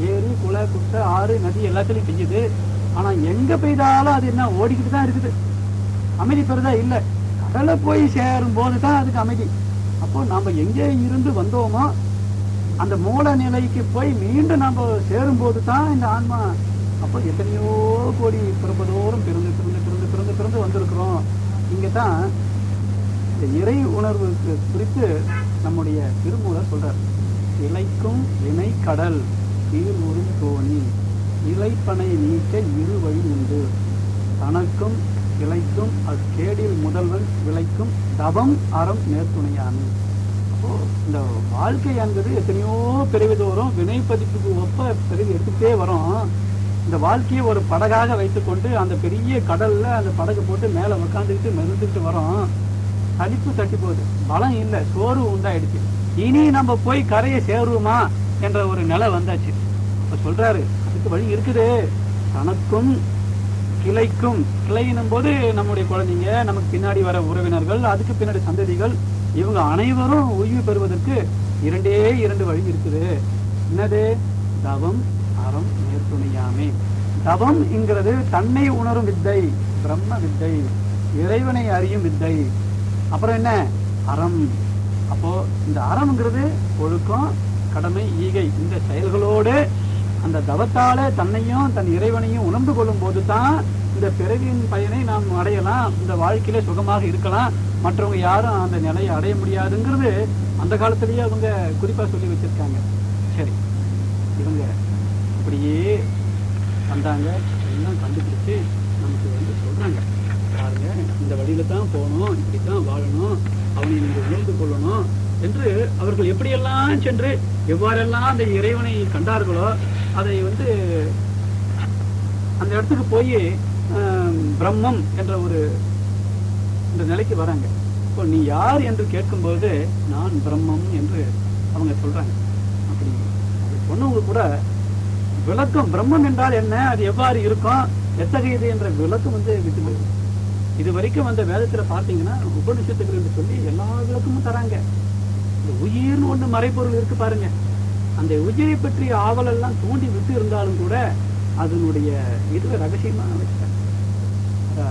ஏரி குளை குட்டை ஆறு நதி எல்லாத்துலயும் பெய்யுது. ஆனா எங்க பெய்தாலும் அது என்ன ஓடிக்கிட்டு தான் இருக்குது, அமைதி பெறுதா இல்ல. கடலை போய் சேரும் போதுதான் அதுக்கு அமைதி. அப்போ நாம எங்கே இருந்து வந்தோமோ அந்த மூல நிலைக்கு போய் மீண்டும் நாம சேரும் போது தான் இந்த ஆன்மா. அப்போ எத்தனையோ கோடி பிறப்பதோறும் பிறந்து பிறந்து பிறந்து பிறந்து பிறந்து வந்திருக்கிறோம். இங்கதான் இந்த இறை உணர்வுக்கு குறித்து நம்முடைய திருமூலர் சொல்றார். இலைக்கும் வினை கடல் நீர் உறும் தோணி இலைப்பனை நீக்க இரு வழி உண்டு, தனக்கும் இலைக்கும் அக்கேடில் முதல்வன் விளைக்கும் தவம் அறம் நேர்த்துணையானு. அப்போ இந்த வாழ்க்கை என்பது எத்தனையோ பிறவிதோறும் வினை பதிப்புக்கு ஒப்ப பிறவி எடுத்துக்கிட்டே வரும். இந்த வாழ்க்கையை ஒரு படகாக வைத்துக்கொண்டு அந்த பெரிய கடல்ல அந்த படகு போட்டு மேல உட்காந்துக்கிட்டு மெதுந்துக்கிட்டு வரோம். சலிப்பு தட்டி போகுது, பலம் இல்லை, சோர்வு உண்டாயிடுச்சு. இனி நம்ம போய் கரையை சேருவோமா என்ற ஒரு நிலை வந்தாச்சு. இப்ப சொல்றாரு, அதுக்கு வழி இருக்குது. தனக்கும் கிளைக்கும், கிளையினும் போது நம்முடைய குழந்தைங்க, நமக்கு பின்னாடி வர உறவினர்கள், அதுக்கு பின்னாடி சந்ததிகள், இவங்க அனைவரும் ஓய்வு பெறுவதற்கு 2 வழி இருக்குது. என்னது? தவம் அறம் நேர்த்துணையாமே. தவம் என்கிறது தன்னை உணரும் வித்தை, பிரம்ம வித்தை, இறைவனை அறியும் வித்தை. அப்புறம் என்ன? அறம். அப்போ இந்த அறம்ங்கிறது ஒழுக்கம், கடமை, ஈகை, இந்த செயல்களோடு அந்த தவத்தால தன்னையும் தன் இறைவனையும் உணர்ந்து கொள்ளும் போது தான் இந்த பிறவியின் பயனை நாம் அடையலாம், இந்த வாழ்க்கையில சுகமாக இருக்கலாம். மற்றவங்க யாரும் அந்த நிலையை அடைய முடியாதுங்கிறது அந்த காலத்திலேயே அவங்க குறிப்பா சொல்லி வச்சிருக்காங்க. சரி, இவங்க அப்படியே வந்தாங்க, எல்லாம் கண்டுபிடிச்சு நமக்கு சொல்றாங்க, பாருங்க இந்த வழியில தான் போகணும், இப்படித்தான் வாழணும், அவனை நீங்க உணர்ந்து கொள்ளணும் என்று அவர்கள் எப்படியெல்லாம் சென்று எவ்வாறெல்லாம் அந்த இறைவனை கண்டார்களோ அதை அந்த இடத்துக்கு போய் பிரம்மம் என்ற ஒரு இந்த நிலைக்கு வராங்க. இப்போ நீ யார் என்று கேட்கும்போது நான் பிரம்மம் என்று அவங்க சொல்றாங்க. அப்படி அது சொன்னவங்க கூட விளக்கம், பிரம்மம் என்றால் என்ன, அது எவ்வாறு இருக்கும், எத்தகையது என்ற விளக்கம் விட்டு போயிடும். இது வரைக்கும் அந்த வேதத்துல பார்த்தீங்கன்னா உபனிஷத்துக்கள் என்று சொல்லி எல்லா விளக்கமும் தராங்க. இந்த உயிர்னு ஒண்ணு மறைப்பொருள் இருக்கு பாருங்க, அந்த உயிரை பற்றி ஆவல் எல்லாம் தூண்டி விட்டு இருந்தாலும் கூட அதனுடைய இதுவை ரகசியமா வச்சுட்டாங்க.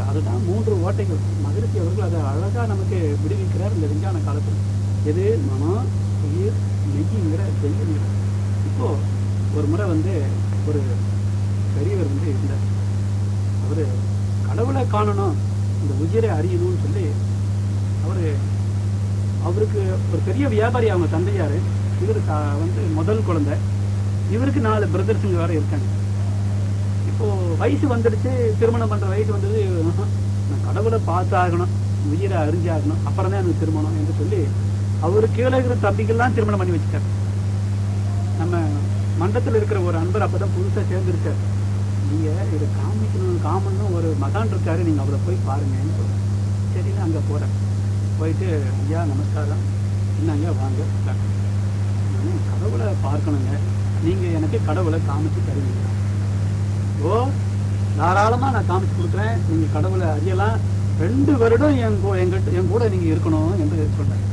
அதுதான் 3 ஓட்டைகள். மகிழ்ச்சி அவர்கள் அதை அழகா நமக்கு விடுவிக்கிறார் இந்த விஞ்ஞான காலத்தில். எது? மனம், உயிர், நெய்ங்கிற தெய்வம். இப்போ ஒரு முறை ஒரு பெரியவர் இருந்தார். அவரு கடவுளை காணணும், இந்த உயிரை அறியணும்னு சொல்லி அவருக்கு ஒரு பெரிய வியாபாரி அவங்க தந்தையாரு. இவரு முதல் குழந்தை. இவருக்கு 4 பிரதர்ஸுங்க வேற இருக்காங்க. இப்போ வயசு வந்துடுச்சு, திருமணம் பண்ற வயசு வந்தது. நான் கடவுளை பார்த்தாகணும், உயிரை அறிஞ்சாகணும், அப்புறம் தான் எனக்கு திருமணம் என்று சொல்லி அவரு கீழே இருக்கிற தம்பிகள்லாம் திருமணம் பண்ணி வச்சுட்டார். நம்ம மண்டலத்தில் இருக்கிற ஒரு அன்பர் அப்பதான் புதுசா சேர்ந்திருக்கார். நீங்க இதை காமிக்கணும், காமன்னு ஒரு மகான் இருக்காரு, நீங்க அவரை போய் பாருங்கன்னு சொல்றேன். சரின்னு அங்க போறேன். போயிட்டு ஐயா நமஸ்காரம், என்னங்க வாங்க, நான் கடவுளை பார்க்கணுங்க, நீங்க எனக்கு கடவுளை காமிச்சு தருவீங்க? ஓ தாராளமா நான் காமிச்சு கொடுக்குறேன், நீங்க கடவுளை அறியலாம், 2 வருடம் என் கூட நீங்க இருக்கணும் என்று சொல்றேன்.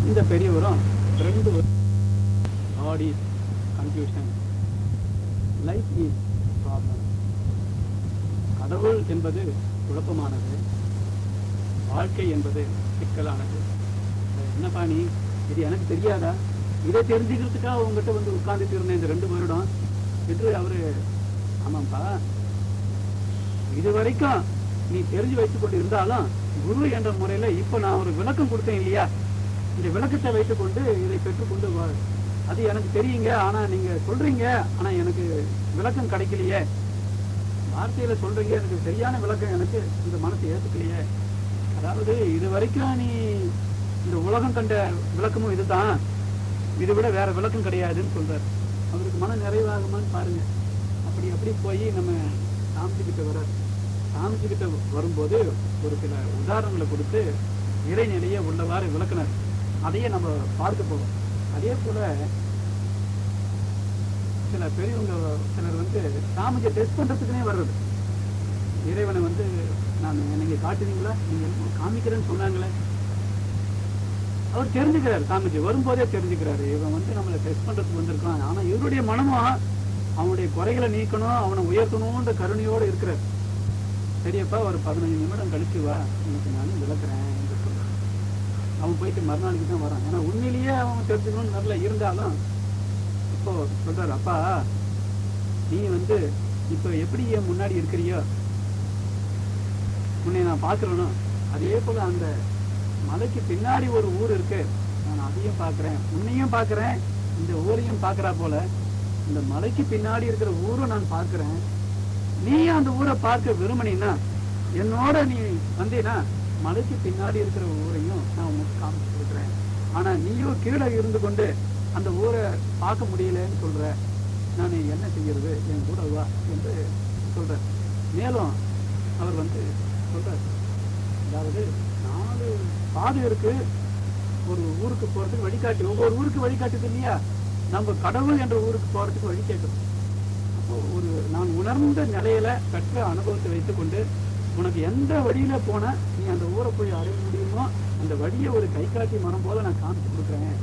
இந்த பெரியவரும் 2 வருடம் God is confusion, life is problem. கடவுள் என்பது குழப்பமானது, வாழ்க்கை என்பது சிக்கலானது. என்னப்பா நீ இது எனக்கு தெரியாதா, இதை தெரிஞ்சுக்கிறதுக்காக உங்ககிட்ட வந்து உட்கார்ந்துட்டு இருந்தேன் இந்த 2 வருடம் என்று அவரு. ஆமாப்பா, இது வரைக்கும் நீ தெரிஞ்சு வைத்துக் கொண்டு இருந்தாலும் குரு என்ற முறையில இப்ப நான் ஒரு விளக்கம் கொடுத்தேன் இல்லையா, இந்த விளக்கத்தை வைத்துக் கொண்டு இதை பெற்றுக்கொண்டு அது எனக்கு தெரியுங்க, ஆனா நீங்க சொல்றீங்க, ஆனா எனக்கு விளக்கம் கிடைக்கலையே, வார்த்தையில சொல்றீங்க, எனக்கு சரியான விளக்கம் எனக்கு இந்த மனசு ஏத்துக்கலையே. அதாவது இது வரைக்கும் நீ இந்த உலகம் கண்ட விளக்கமும் இதுதான், இதை விட வேற விளக்கம் கிடையாதுன்னு சொல்றாரு. அவருக்கு மன நிறைவாகுமான்னு பாருங்க. அப்படி போய் நம்ம சாமிக்கிட்ட வர்றாரு. சாமிக்கிட்ட வரும்போது ஒரு சில உதாரணங்களை கொடுத்து இறைநிலையை உள்ளவாறு விளக்குனார். அதையே நம்ம பார்க்க போவோம். அதே போல சில பெரியவங்க சிலர் வந்து சாமிக்கு டெஸ்ட் பண்றதுக்குனே வர்றது. இறைவனை வந்து நீங்க காட்டுறீங்களா, நீங்க காமிக்கிறேன்னு சொன்னாங்களே, அவர் தெரிஞ்சுக்கிறாரு. சாமிஜி வரும்போதே தெரிஞ்சுக்கிறாரு, இவன் வந்து நம்மளை டெஸ்ட் பண்றதுக்கு வந்திருக்கான், ஆனா இவருடைய மனமும் அவனுடைய குறைகளை நீக்கணும், அவனை உயர்த்தணும்ன்ற கருணையோடு இருக்கிறார். சரியப்பா ஒரு 15 நிமிடம் கழிச்சு வா, எனக்கு நான் விளக்குறேன் என்று சொல்றான். அவன் போயிட்டு மறுநாளைக்கு தான் வரான். ஏன்னா உண்மையிலேயே அவன் தெரிஞ்சுக்கணும்னு நல்லா இருந்தாலும் இப்போ சொல்றாரு, அப்பா நீ வந்து இப்ப எப்படி என் முன்னாடி இருக்கிறியோ, உன்னை நான் பாக்குறேனோ, அதே போல அந்த மலைக்கு பின்னாடி ஒரு ஊர் இருக்கு, நான் அதையும் பாக்குறேன், உன்னையும் பாக்குறேன், இந்த ஊரையும் பாக்குறா போல இந்த மலைக்கு பின்னாடி இருக்கிற ஊரும் நான் பார்க்கிறேன். நீ அந்த ஊரை பார்க்க விரும்பினா என்னோட நீ வந்தீனா மலைக்கு பின்னாடி இருக்கிற ஊரையும் நான் உனக்கு காமிச்சு கொடுக்குறேன். ஆனா நீயும் கீழே இருந்து கொண்டு அந்த ஊரை பார்க்க முடியலன்னு சொல்ற, நான் என்ன செய்யறது, என் கூட வா என்று சொல்ற. மேலும் அவர் வந்து சொல்ற, அதாவது 4 பாதை இருக்கு ஒரு ஊருக்கு போறதுக்கு வழிகாட்டி, ஒவ்வொரு ஊருக்கு வழிகாட்டுது இல்லையா, நம்ம கடவுள் என்ற ஊருக்கு போறதுக்கு வழி கேட்கணும். அப்போ ஒரு நான் உணர்ந்த நிலையில பெற்ற அனுபவத்தை வைத்துக் கொண்டு உனக்கு எந்த வழியில போன நீ அந்த ஊரை போய் அடைய முடியுமோ அந்த வழியை ஒரு கை காட்டி மனம் போல நான் காமிச்சு கொடுக்குறேன்.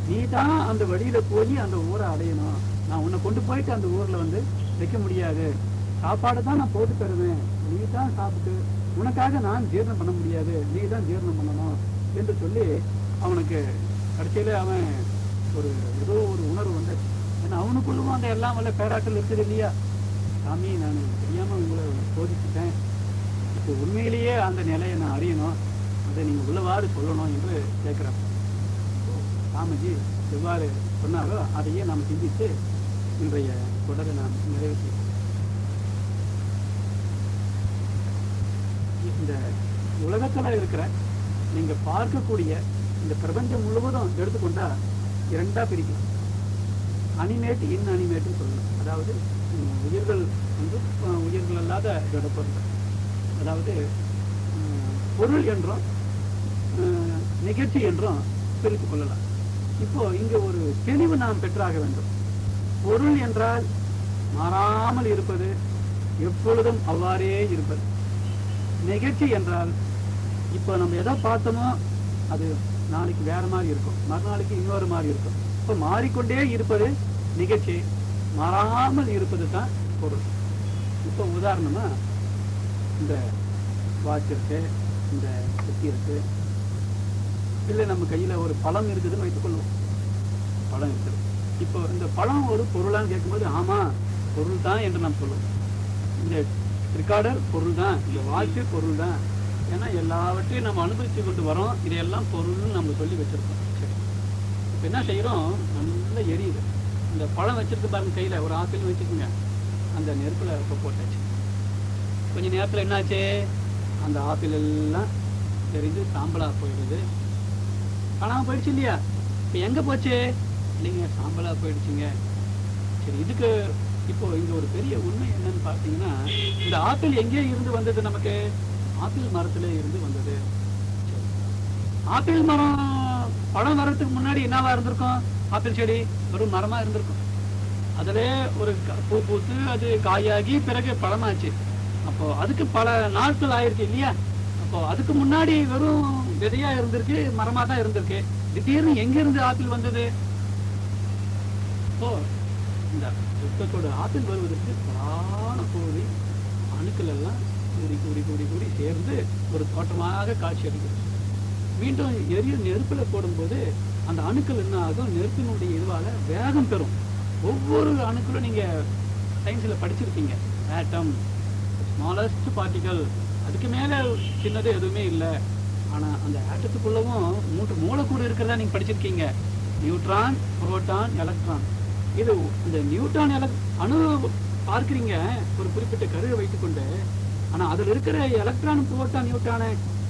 நீ தான் அந்த வழியில போய் அந்த ஊரை அடையணும். நான் உன்னை கொண்டு போயிட்டு அந்த ஊர்ல வந்து வைக்க முடியாது, சாப்பாடு தான் நான் போட்டு தருவேன், நீ தான் சாப்பிட்டு, உனக்காக நான் ஜீரணம் பண்ண முடியாது, நீ தான் ஜீரணம் பண்ணணும் என்று சொல்லி அவனுக்கு கடைசியில அவன் ஒரு ஏதோ ஒரு உணர்வு வந்து, ஏன்னா அவனுக்குள்ளும் அந்த எல்லாம் வல்ல பேராக்கள் இருக்குது இல்லையா, சாமி நான் தெரியாம உங்களை சோதிச்சுட்டேன், இப்போ உண்மையிலேயே அந்த நிலையை நான் அறியணும், அதை நீங்க உள்ளவாறு சொல்லணும் என்று கேட்கிறார். சாமிஜி எவ்வாறு சொன்னாரோ அதையே நாம் சிந்தித்து இன்றைய தொடரை நாம் நிறைவு செய்வோம். இந்த உலகத்துல இருக்கிற நீங்க பார்க்கக்கூடிய இந்த பிரபஞ்சம் முழுவதும் எடுத்துக்கொண்டா 2ஆ பிரிக்கலாம். அனிமேட், இன் அனிமேட்னு சொல்லணும். அதாவது உயிர்கள் வந்து உயிர்கள் அல்லாத ஜடப்பொருள், அதாவது பொருள் என்றும் நிகழ்ச்சி என்றும் பிரித்துக் கொள்ளலாம். இப்போ இங்க ஒரு தெளிவு நாம் பெற்றாக வேண்டும். பொருள் என்றால் மாறாமல் இருப்பது, எப்பொழுதும் அவ்வாறே இருப்பது. நிகழ்ச்சி என்றால் இப்போ நம்ம எதை பார்த்தோமோ அது நாளைக்கு வேற மாதிரி இருக்கும், மறுநாளைக்கு இன்னொரு மாதிரி இருக்கும். இப்போ மாறிக்கொண்டே இருப்பது நிகழ்ச்சி, மாறாமல் இருப்பது தான் பொருள். இப்போ உதாரணமா இந்த வாட்ச் இருக்கு, இந்த சுத்தி இருக்கு, இல்லை நம்ம கையில ஒரு பழம் இருக்குதுன்னு வைத்துக்கொள்வோம். பழம் இருக்குது. இப்போ இந்த பழம் ஒரு பொருளான்னு கேட்கும்போது ஆமா பொருள் தான் என்று நாம் சொல்லுவோம். இந்த ரெக்கார்டர் பொருள் தான், இந்த வாட்ச் பொருள் தான், ஏன்னா எல்லாவற்றையும் நம்ம அனுபவிச்சு கொண்டு வரோம், இதையெல்லாம் பொருள்னு நம்ம சொல்லி வச்சிருக்கோம். சரி, இப்போ என்ன செய்யறோம், நல்லா எரியுது. இந்த பழம் வச்சிருக்கு பாருங்க, கையில ஒரு ஆப்பிள் வச்சுக்கோங்க, அந்த நெருப்புல இப்போ போட்டாச்சு. கொஞ்ச நேரத்தில் என்னாச்சு, அந்த ஆப்பிள் எல்லாம் தெரிஞ்சு சாம்பலா போயிடுது. காணாம போயிடுச்சு இல்லையா? இப்போ எங்க போச்சு இல்லைங்க, சாம்பலா போயிடுச்சுங்க. சரி, இதுக்கு இப்போ இங்க ஒரு பெரிய உண்மை என்னன்னு பார்த்தீங்கன்னா, இந்த ஆப்பிள் எங்கே இருந்து வந்தது? நமக்கு ஆப்பிள் மரத்துல இருந்து வந்தது. ஆப்பிள் மரம் பழம் வர்றதுக்கு முன்னாடி என்னவா இருந்திருக்கும்? ஆப்பிள் செடி ஒரு மரமா இருந்திருக்கும். அதுல ஒரு பூ பூத்து அது காயாகி பிறகு பழமாச்சு. அப்போ அதுக்கு பல நாட்கள் ஆயிருக்கு இல்லையா? அப்போ அதுக்கு முன்னாடி வெறும் விதையா இருந்திருக்கு, மரமா தான் இருந்திருக்கு. திடீர்னு எங்க இருந்து ஆப்பிள் வந்தது? இப்போ இந்த புத்தத்தோட ஆப்பிள் வருவதற்கு பலான கோடி அணுக்கள் எல்லாம் கூடி கூடி கூடி கூடி சேர்ந்து ஒரு தோட்டமாக காட்சி அளிக்கிறது. மீண்டும் நெருப்புல போடும்போது அந்த அணுக்கள் என்ன ஆகும்? நெருப்பினுடைய இதுவால வேகம் பெறும். ஒவ்வொரு அணுக்களும் நீங்க சயின்ஸ்ல படிச்சிருக்கீங்க. ஆட்டம், ஸ்மாலஸ்ட் பார்ட்டிகல், அதுக்கு மேல சின்னது எதுவுமே இல்லை. ஆனா அந்த ஆட்டத்துக்குள்ளவும் 3 மூலக்கூறு இருக்கிறதா நீங்க படிச்சிருக்கீங்க. Neutron, proton, electron. இது இந்த நியூட்ரான் அணு பார்க்கிறீங்க ஒரு குறிப்பிட்ட கருவை வைத்துக்கொண்டு. ஆனா அதுல இருக்கிற எலக்ட்ரான், புரோட்டான், நியூட்ரானை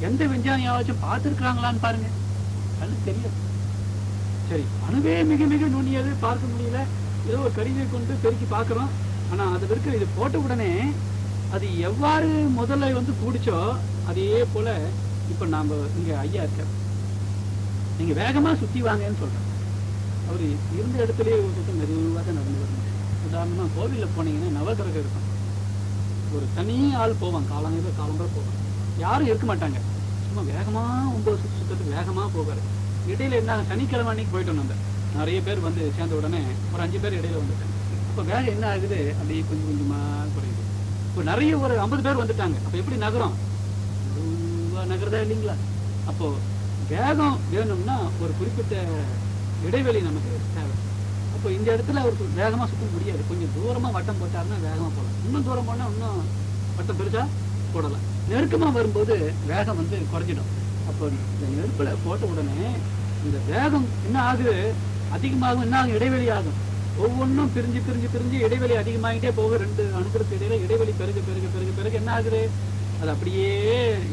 எந்த விஞ்ஞானியாச்சும் பார்த்துருக்காங்களான்னு பாருங்க. அது தெரியாது. சரி, அணுவே மிக மிக நுண்ணியது, பார்க்க முடியல. ஏதோ ஒரு கருவியை கொண்டு பெருக்கி பார்க்கிறோம். ஆனா அதுல இருக்கிற இது போட்ட உடனே அது எவ்வாறு முதல்ல கூடிச்சோ அதே போல இப்ப நாம இங்க ஐயா இருக்க, நீங்க வேகமா சுத்தி வாங்கன்னு சொல்றேன். அவரு இருந்த இடத்துலயே மெதுவாக தான் நடந்து வரணும். உதாரணமா கோவில்ல போனீங்கன்னா நவகிரகம் இருக்கும். ஒரு தனி ஆள் போவான், காலம்பரை போவான். யாரும் இருக்க மாட்டாங்க. சும்மா வேகமா 9 சுத்தத்துக்கு வேகமா போவாரு. இடையில என்ன, சனிக்கிழமை அன்னைக்கு போயிட்டோம். நம்ம நிறைய பேர் சேர்ந்த உடனே ஒரு 5 பேர் இடையில வந்துட்டாங்க. அப்ப வேகம் என்ன ஆகுது? அப்படியே கொஞ்சம் கொஞ்சமா குறையுது. இப்போ நிறைய ஒரு 50 பேர் வந்துட்டாங்க. அப்ப எப்படி நகரம்? நகரதா இல்லைங்களா? அப்போ வேகம் வேணும்னா ஒரு குறிப்பிட்ட இடைவெளி நமக்கு தேவை. அப்போ இந்த இடத்துல அவருக்கு வேகமா சுத்த முடியாது. கொஞ்சம் தூரமா வட்டம் போட்டாருன்னா வேகமா போடலாம். இன்னும் தூரம் போனா இன்னும் வட்டம் பெருசா போடலாம். நெருக்கமா வரும்போது வேகம் குறைஞ்சிடும். அப்போ இந்த நெருப்புல போட்ட உடனே இந்த வேகம் என்ன ஆகுது? அதிகமாகும். என்ன ஆகும்? இடைவெளி ஆகும். ஒவ்வொன்றும் பிரிஞ்சு பிரிஞ்சு பிரிஞ்சு இடைவெளி அதிகமாகிட்டே போக 2 அணுக்களுக்கு இடையில இடைவெளி பெருக பெருக பெருக பெருக என்ன ஆகுது? அது அப்படியே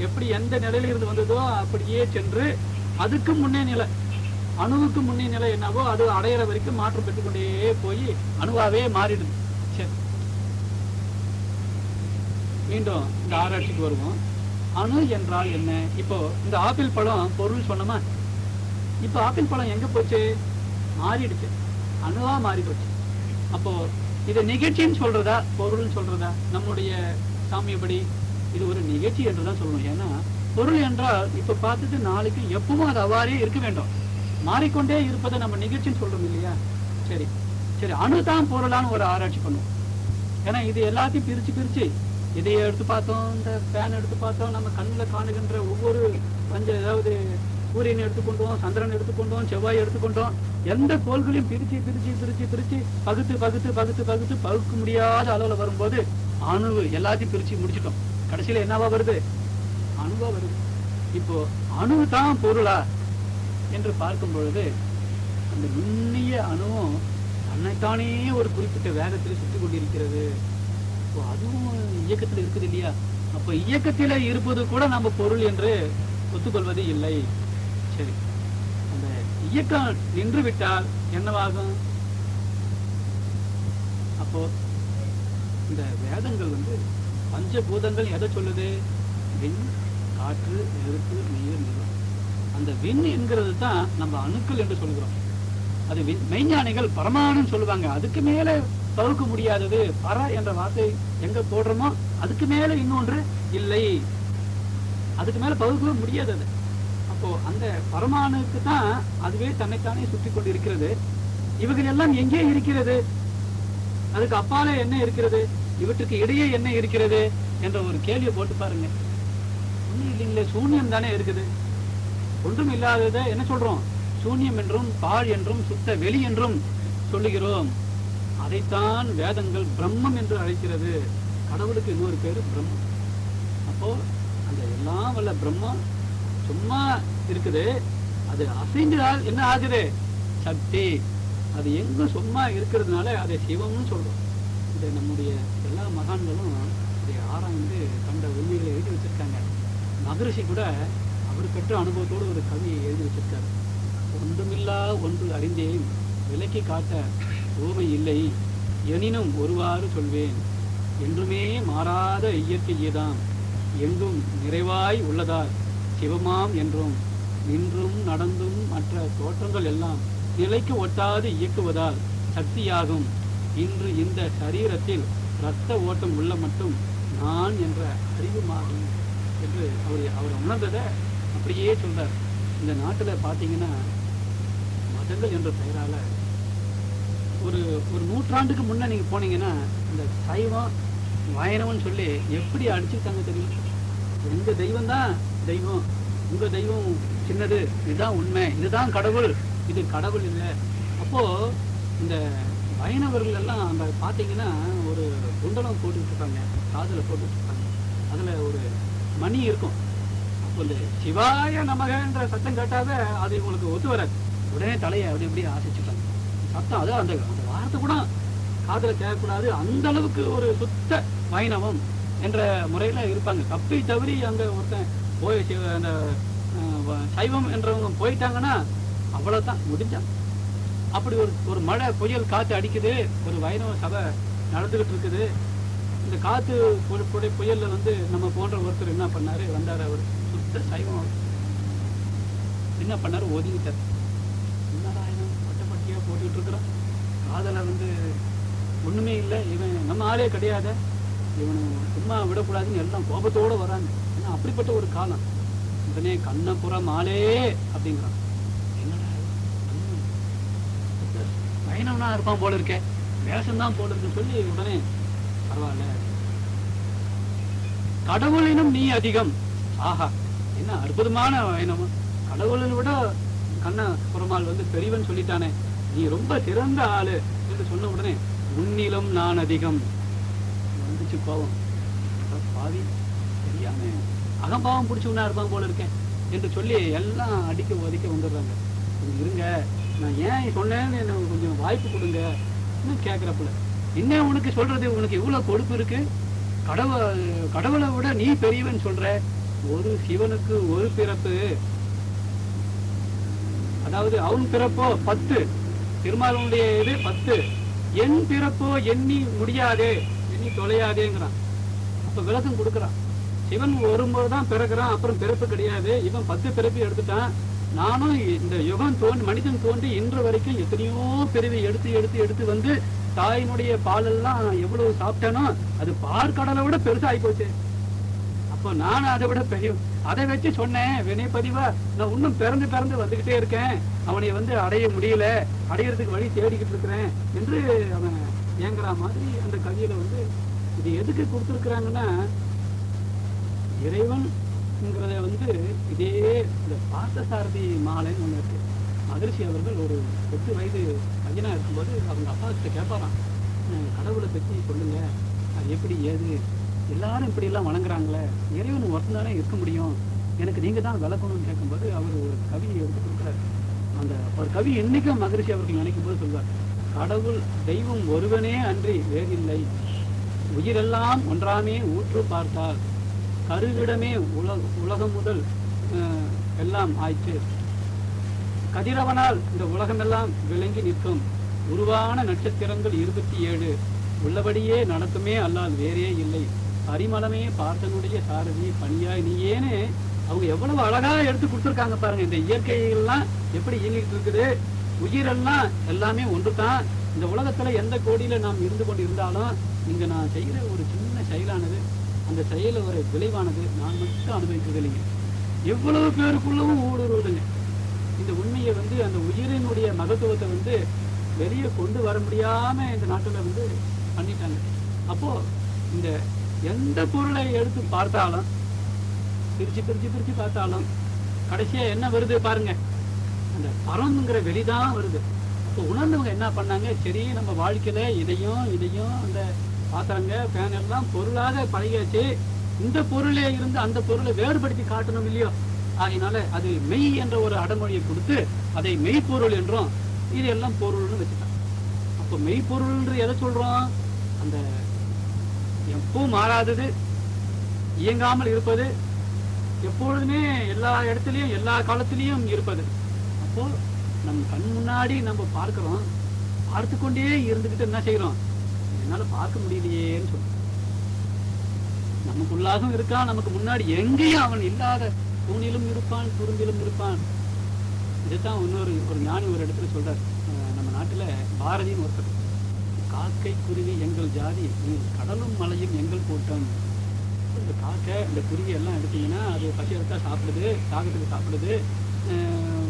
எப்படி எந்த நிலையில இருந்து வந்ததோ அப்படியே சென்று அதுக்கு முன்னே நிலை, அணுவுக்கு முன்னே நிலை என்னவோ அது அடையிற வரைக்கும் மாற்றம் பெற்றுக்கொண்டே போய் அணுவாவே மாறிடுது. சரி, மீண்டும் இந்த ஆராய்ச்சிக்கு வருவோம். அணு என்றால் என்ன? இப்போ இந்த ஆப்பிள் பழம் பொருள் சொன்னோமா? இப்போ ஆப்பிள் பழம் எங்க போச்சு? மாறிடுச்சு, அணுவா மாறி போச்சு. அப்போ இதை நிகழ்ச்சின்னு சொல்றதா பொருள்னு சொல்றதா? நம்முடைய சாமியப்படி இது ஒரு நிகழ்ச்சி என்றுதான் சொல்லணும். ஏன்னா பொருள் என்றால் இப்ப பார்த்துட்டு நாளைக்கு எப்பவும் அது அவ்வாறே இருக்க வேண்டும். மாறிக்கொண்டே இருப்பதை நம்ம நிகழ்ச்சின்னு சொல்றோம் இல்லையா? சரி சரி, அணுதான் பொருளான்னு ஒரு ஆராய்ச்சி பண்ணுவோம். ஏன்னா இது எல்லாத்தையும் பிரிச்சு பிரிச்சு இதையை எடுத்து பார்த்தோம், இந்த ஃபேன் எடுத்து பார்த்தோம், நம்ம கண்ணில் காணுகின்ற ஒவ்வொரு அதாவது சூரியனை எடுத்துக்கொண்டோம், சந்திரன் எடுத்துக்கொண்டோம், செவ்வாய் எடுத்துக்கொண்டோம். எந்த கோள்களையும் பிரிச்சு பிரிச்சு பிரிச்சு பிரிச்சு பகுத்து பகுத்து பகுத்து பகுத்து பகுக்க முடியாத அளவுல வரும்போது அணு எல்லாத்தையும் பிரிச்சு முடிச்சிட்டோம். கடைசியில என்னவா வருது? அணுவா வருது. இப்போ அணு தான் பொருளா என்று பார்க்கும் பொழுது அந்த நுண்ணிய அணுவும் தன்னைத்தானே ஒரு குறிப்பிட்ட வேகத்தில் சுற்றி கொண்டிருக்கிறது. அதுவும் இயக்கத்தில் இருக்குது இல்லையா? அப்ப இயக்கத்தில இருப்பது கூட நம்ம பொருள் என்று ஒத்துக்கொள்வது இல்லை. சரி, அந்த இயக்கம் நின்று விட்டால் என்னவாகும்? அப்போ இந்த வேதங்கள் பஞ்சபூதங்கள் எதை சொல்லுது? விண், காற்று, நெருப்பு, நீர், நிலம். அந்த விண் என்கிறது தான் நம்ம அணுக்கள் என்று சொல்கிறோம். அது மெய்ஞானிகள் பரமாணுன்னு சொல்லுவாங்க. அதுக்கு மேல பகுக்க முடியாதது. பர என்ற வார்த்தை எங்க போடுறோமோ அதுக்கு மேல இன்னொன்று இல்லை, அதுக்கு மேல பகுக்கவே முடியாதது. அப்போ அந்த பரமாணுக்கு தான் அதுவே தன்னைத்தானே சுற்றி கொண்டு இருக்கிறது. இவர்கள் எல்லாம் எங்கே இருக்கிறது? அதுக்கு அப்பாலே என்ன இருக்கிறது? இவற்றுக்கு இடையே என்ன இருக்கிறது என்ற ஒரு கேள்வியை போட்டு பாருங்க. ஒன்றும் இல்லைங்களே, சூன்யம் தானே இருக்குது. ஒன்றும் இல்லாததை என்ன சொல்றோம்? சூன்யம் என்றும் பாழ் என்றும் சுத்த வெளி என்றும் சொல்லுகிறோம். அதைத்தான் வேதங்கள் பிரம்மம் என்று அழைக்கிறது. கடவுளுக்கு இன்னொரு பேரு பிரம்மம். அப்போ அந்த எல்லாம் வல்ல பிரம்மம் சும்மா இருக்குது. அது அசைந்தால் என்ன ஆகுது? சக்தி. அது எங்கும் சும்மா இருக்கிறதுனால அதை சிவம்னு சொல்றோம். இதை நம்முடைய எல்லா மகான்களும் இதை ஆராய்ந்து கண்ட உண்மைகளை எழுதி வச்சிருக்காங்க. மகரிஷி கூட அவர் பெற்ற அனுபவத்தோடு ஒரு கவியை எழுதி வச்சிருக்காரு. ஒன்றுமில்லா ஒன்று அறிந்தேன், விலக்கி காட்ட ஓமை இல்லை, எனினும் ஒருவாறு சொல்வேன், என்றுமே மாறாத இயற்கையேதான், எங்கும் நிறைவாய் உள்ளதால் சிவமாம் என்றும், நின்றும் நடந்தும் மற்ற தோற்றங்கள் எல்லாம் நிலைக்கு ஒட்டாது இயக்குவதால் சக்தியாகும். இன்று இந்த சரீரத்தில் இரத்த ஓட்டம் உள்ள மட்டும் நான் என்ற அறிவுமாகும் என்று அவர் உணர்ந்ததை அப்படியே சொல்றார். இந்த நாட்டில் பார்த்தீங்கன்னா மதங்கள் என்ற பெயரால் ஒரு ஒரு நூற்றாண்டுக்கு முன்னே நீங்கள் போனீங்கன்னா இந்த சைவம் வைணவம்னு சொல்லி எப்படி அடிச்சுட்டாங்க தெரியும். எங்கள் தெய்வம் தான் தெய்வம், உங்கள் தெய்வம் சின்னது, இதுதான் உண்மை, இதுதான் கடவுள், இது கடவுள் இல்லை. அப்போது இந்த வைணவர்கள் எல்லாம் அந்த பார்த்தீங்கன்னா ஒரு குண்டலம் போட்டுக்கிட்டுருப்பாங்க, காதில் போட்டுக்கிட்டுருப்பாங்க, அதில் ஒரு மணி இருக்கும். அப்போ இந்த சிவாய நமகன்ற சத்தம் கேட்டாவே அது இவங்களுக்கு ஒத்து வராது. உடனே தலையை அப்படி எப்படி ஆசைச்சுட்டாங்க. சத்தம் அது அந்த அந்த வார்த்தை கூட காதில் கேட்கக்கூடாது. அந்த அளவுக்கு ஒரு சுத்த வைணவம் என்ற முறையில் இருப்பாங்க. தப்பி தவறி அங்கே ஒருத்தன் போய் அந்த சைவம் என்றவங்க போயிட்டாங்கன்னா அவ்வளோதான், முடிஞ்சான். அப்படி ஒரு மழை புயல் காற்று அடிக்குது, ஒரு வைணவ சபை நடந்துக்கிட்டு இருக்குது. இந்த காற்று புயலில் வந்து நம்ம போன்ற ஒருத்தர் என்ன பண்ணார், வந்தார். அவர் சுத்த சைவம் என்ன பண்ணார், ஒதுங்கிட்டார். என்னடாயினம் பட்டையாக போட்டுக்கிட்டு இருக்கிறோம், காதலை வந்து ஒன்றுமே இல்லை, இவன் நம்ம ஆளே கிடையாது, இவனை சும்மா விடக்கூடாதுன்னு எல்லாம் கோபத்தோடு வராங்க. ஏன்னா அப்படிப்பட்ட ஒரு காலம். உடனே கண்ணபுரம் ஆளே அப்படிங்கிறான். என்னடா வைணவனா இருப்பான் போல இருக்கே, வேஷம்தான் போல இருக்குன்னு சொல்லி உடனே பரவாயில்ல, கடவுளினும் நீ அதிகம். ஆஹா, என்ன அற்புதமான வைணவம், கடவுளை விட கண்ணபுரமால் வந்து பெரியவன் சொல்லிட்டானே, நீ ரொம்ப சிறந்த ஆளு என்று சொன்ன உடனே உன்னிலும் நான் அதிகம் வந்துச்சு கோபம். பாவி தெரியாம அகம்பாவம் பிடிச்சவனா இருப்பான் போல இருக்கேன் என்று சொல்லி எல்லாம் அடிக்க ஒதுக்க வந்துடுறாங்க. கொஞ்சம் இருங்க, நான் ஏன் சொன்னேன்னு எனக்கு கொஞ்சம் வாய்ப்பு கொடுங்க கேட்குறப்பல. என்ன உனக்கு சொல்றது, உனக்கு இவ்வளவு கொழுப்பு இருக்கு, கடவுளை விட நீ பெரியவன் சொல்ற. ஒரு சிவனுக்கு ஒரு பிறப்பு, அதாவது அவன் பிறப்போ 10, திருமாலுடைய இது 10, என் பிறப்போ எண்ணி முடியாதே, எண்ணி தொலையாதேங்கிறான். அப்ப விளக்கம் கொடுக்குறான். சிவன் வரும்போதுதான் பிறகுறான், அப்புறம் பிறப்பு கிடையாது. இவன் 10 பிறப்பு எடுத்துட்டான். நானும் இந்த யுகம் மனிதன் தோன்றி இன்று வரைக்கும் எத்தனையோ பிறவி எடுத்து எடுத்து எடுத்து வந்து தாயினுடைய பாலெல்லாம் எவ்வளவு சாப்பிட்டேனோ அது பார்க்கடலை விட பெருசா ஆகி போச்சு. அப்போ நான் அதை விட பெரிய, அதை வச்சு சொன்னேன் வினைப்பதிவா, நான் இன்னும் பிறந்து பிறந்து வந்துகிட்டே இருக்கேன், அவனை வந்து அடைய முடியல, அடையிறதுக்கு வழி தேடிக்கிட்டு இருக்கிறேன் என்று அவன் ஏங்குற மாதிரி அந்த கவியில வந்து இது எதுக்கு கொடுத்துருக்குறாங்கன்னா, இறைவன்ங்கிறத வந்து இதே இந்த பார்த்தசாரதி மாலைன்னு ஒன்று இருக்கு. மகரிஷி அவர்கள் ஒரு 8 வயது பையனா இருக்கும்போது அவங்க அப்பா கிட்ட கேட்பாராம், கடவுளை பற்றி சொல்லுங்க, அது எப்படி ஏது, எல்லாரும் இப்படி எல்லாம் வணங்குறாங்களே, இறைவன் ஒருத்தனாலே இருக்க முடியும், எனக்கு நீங்க தான் விளக்கணும்னு கேட்கும்போது அவர் ஒரு கவியை எடுத்து கொடுக்குறாரு. அந்த ஒரு கவி இன்னைக்கும் மகரிஷி அவர்கள் நினைக்கும் போது சொல்வார், கடவுள் தெய்வம் ஒருவனே அன்றி வேறில்லை, உயிரெல்லாம் ஒன்றாமே ஊற்று பார்த்தால், கருவிடமே உலகம் முதல் எல்லாம் ஆயிற்று, கதிரவனால் இந்த உலகமெல்லாம் விளங்கி நிற்கும், உருவான நட்சத்திரங்கள் 27 உள்ளபடியே நடக்குமே அல்லால் வேறே இல்லை, பரிமளமே பார்த்தனுடைய சாரதி பணியாய் நீயேன்னு அவங்க எவ்வளவு அழகா எடுத்து கொடுத்துருக்காங்க பாருங்க. இந்த இயற்கையெல்லாம் எப்படி இயங்கிட்டு இருக்குது, உயிரெல்லாம் எல்லாமே ஒன்று தான். இந்த உலகத்துல எந்த கோடியில நாம் இருந்து கொண்டு இருந்தாலும் இங்க நான் செய்கிற ஒரு சின்ன செயலானது, அந்த செயல ஒரு விளைவானது நான் மட்டும் அனுபவிக்கிறது இல்லைங்க, எவ்வளவு பேருக்குள்ளவும் ஊடுருவுதுங்க. இந்த உண்மையை வந்து அந்த உயிரினுடைய மகத்துவத்தை வந்து வெளியே கொண்டு வர முடியாம இந்த நாட்டுல வந்து பண்ணிட்டாங்க. அப்போ இந்த எந்த பொருளை எடுத்து பார்த்தாலும், பிரிச்சு பிரிச்சு பிரிச்சு பார்த்தாலும் கடைசியா என்ன வருது பாருங்க, அந்த பரம்ங்கிற வெளிதான் வருது. இப்போ உணர்ந்தவங்க என்ன பண்ணாங்க, சரி நம்ம வாழ்க்கையில இதையும் அந்த பாத்திரங்க ஃபேன் எல்லாம் பொருளாக பழகியாச்சு, இந்த பொருளே இருந்து அந்த பொருளை வேறுபடுத்தி காட்டணும் இல்லையோ, ஆகினால அது மெய் என்ற ஒரு அடமொழியை கொடுத்து அதை மெய்ப்பொருள் என்றும் இது எல்லாம் பொருள்னு வச்சுட்டான். அப்போ மெய்ப்பொருள் என்று எதை சொல்றோம், அந்த எப்பவும் மாறாதது, இயங்காமல் இருப்பது, எப்பொழுதுமே எல்லா இடத்துலையும் எல்லா காலத்திலையும் இருப்பது. அப்போ நம்ம கண் முன்னாடி நம்ம பார்க்கிறோம், பார்த்து கொண்டே இருந்துகிட்டு என்ன செய்யறோம், என்னால பார்க்க முடியலையேன்னு சொல்றோம். நமக்குள்ளாகவும் இருக்கான், நமக்கு முன்னாடி எங்கேயும் அவன் இல்லாத தூணிலும் இருப்பான், துரும்பிலும் இருப்பான். இதுதான் ஒரு ஞானி ஒரு இடத்துல சொல்றார். நம்ம நாட்டுல பாரதின்னு ஒருத்தர், காக்கை குருவி எங்கள் ஜாதி, கடலும் மலையும் எங்கள் கூட்டம். இந்த காக்கை இந்த குருவி எல்லாம் எடுத்தீங்கன்னா அது பசி எடுத்தா சாப்பிடுது, தாகத்துக்கு சாப்பிடுது,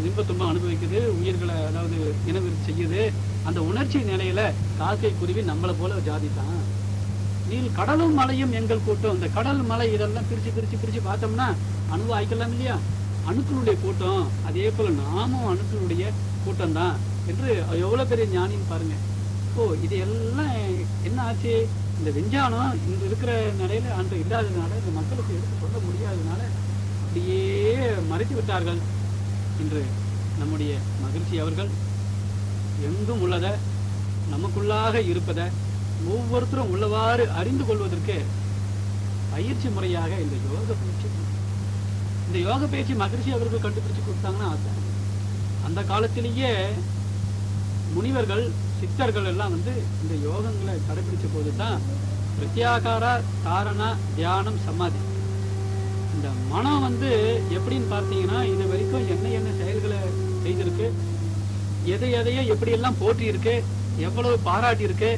இன்ப துன்பம் அனுபவிக்குது, உயிர்களை அதாவது இனவிருத்தி செய்யுது. அந்த உணர்ச்சி நிலையில காக்கை குருவி நம்மளை போல ஜாதி தான். நீல் கடலும் மலையும் எங்கள் கூட்டம். இந்த கடல் மலை இதெல்லாம் பிரிச்சு பிரிச்சு பிரிச்சு பார்த்தோம்னா அணுவை ஆய்க்கலாம் இல்லையா, அணுக்களுடைய கூட்டம். அதே போல நாமும் அணுக்களுடைய கூட்டம் தான் என்று எவ்வளவு பெரிய ஞானின்னு பாருங்க. இப்போ இது எல்லாம் என்ன ஆச்சு, இந்த விஞ்ஞானம் இன்று இருக்கிற நிலையில அன்று இல்லாததுனால, இந்த மக்களுக்கு எடுத்து சொல்ல முடியாததுனால அப்படியே மறைத்து விட்டார்கள். இன்று நம்முடைய மகிழ்ச்சி அவர்கள் எங்கும் உள்ளதை, நமக்குள்ளாக இருப்பதை ஒவ்வொருத்தரும் உள்ளவாறு அறிந்து கொள்வதற்கு பயிற்சி முறையாக இந்த யோக பயிற்சி. இந்த யோக பயிற்சி மகிழ்ச்சி அவர்கள் கண்டுபிடிச்சு கொடுத்தாங்கன்னா ஆசை. அந்த காலத்திலேயே முனிவர்கள் சித்தர்கள் எல்லாம் இந்த யோகங்களை கடைபிடிச்ச போது தான் பிரத்யாகாரா தாரணா தியானம் சமாதி. இந்த மனம் எப்படின்னு பார்த்தீங்கன்னா இது வரைக்கும் என்ன செயல்களை செய்திருக்கு, எதையோ எப்படியெல்லாம் போற்றி இருக்கு, எவ்வளவு பாராட்டி இருக்கு,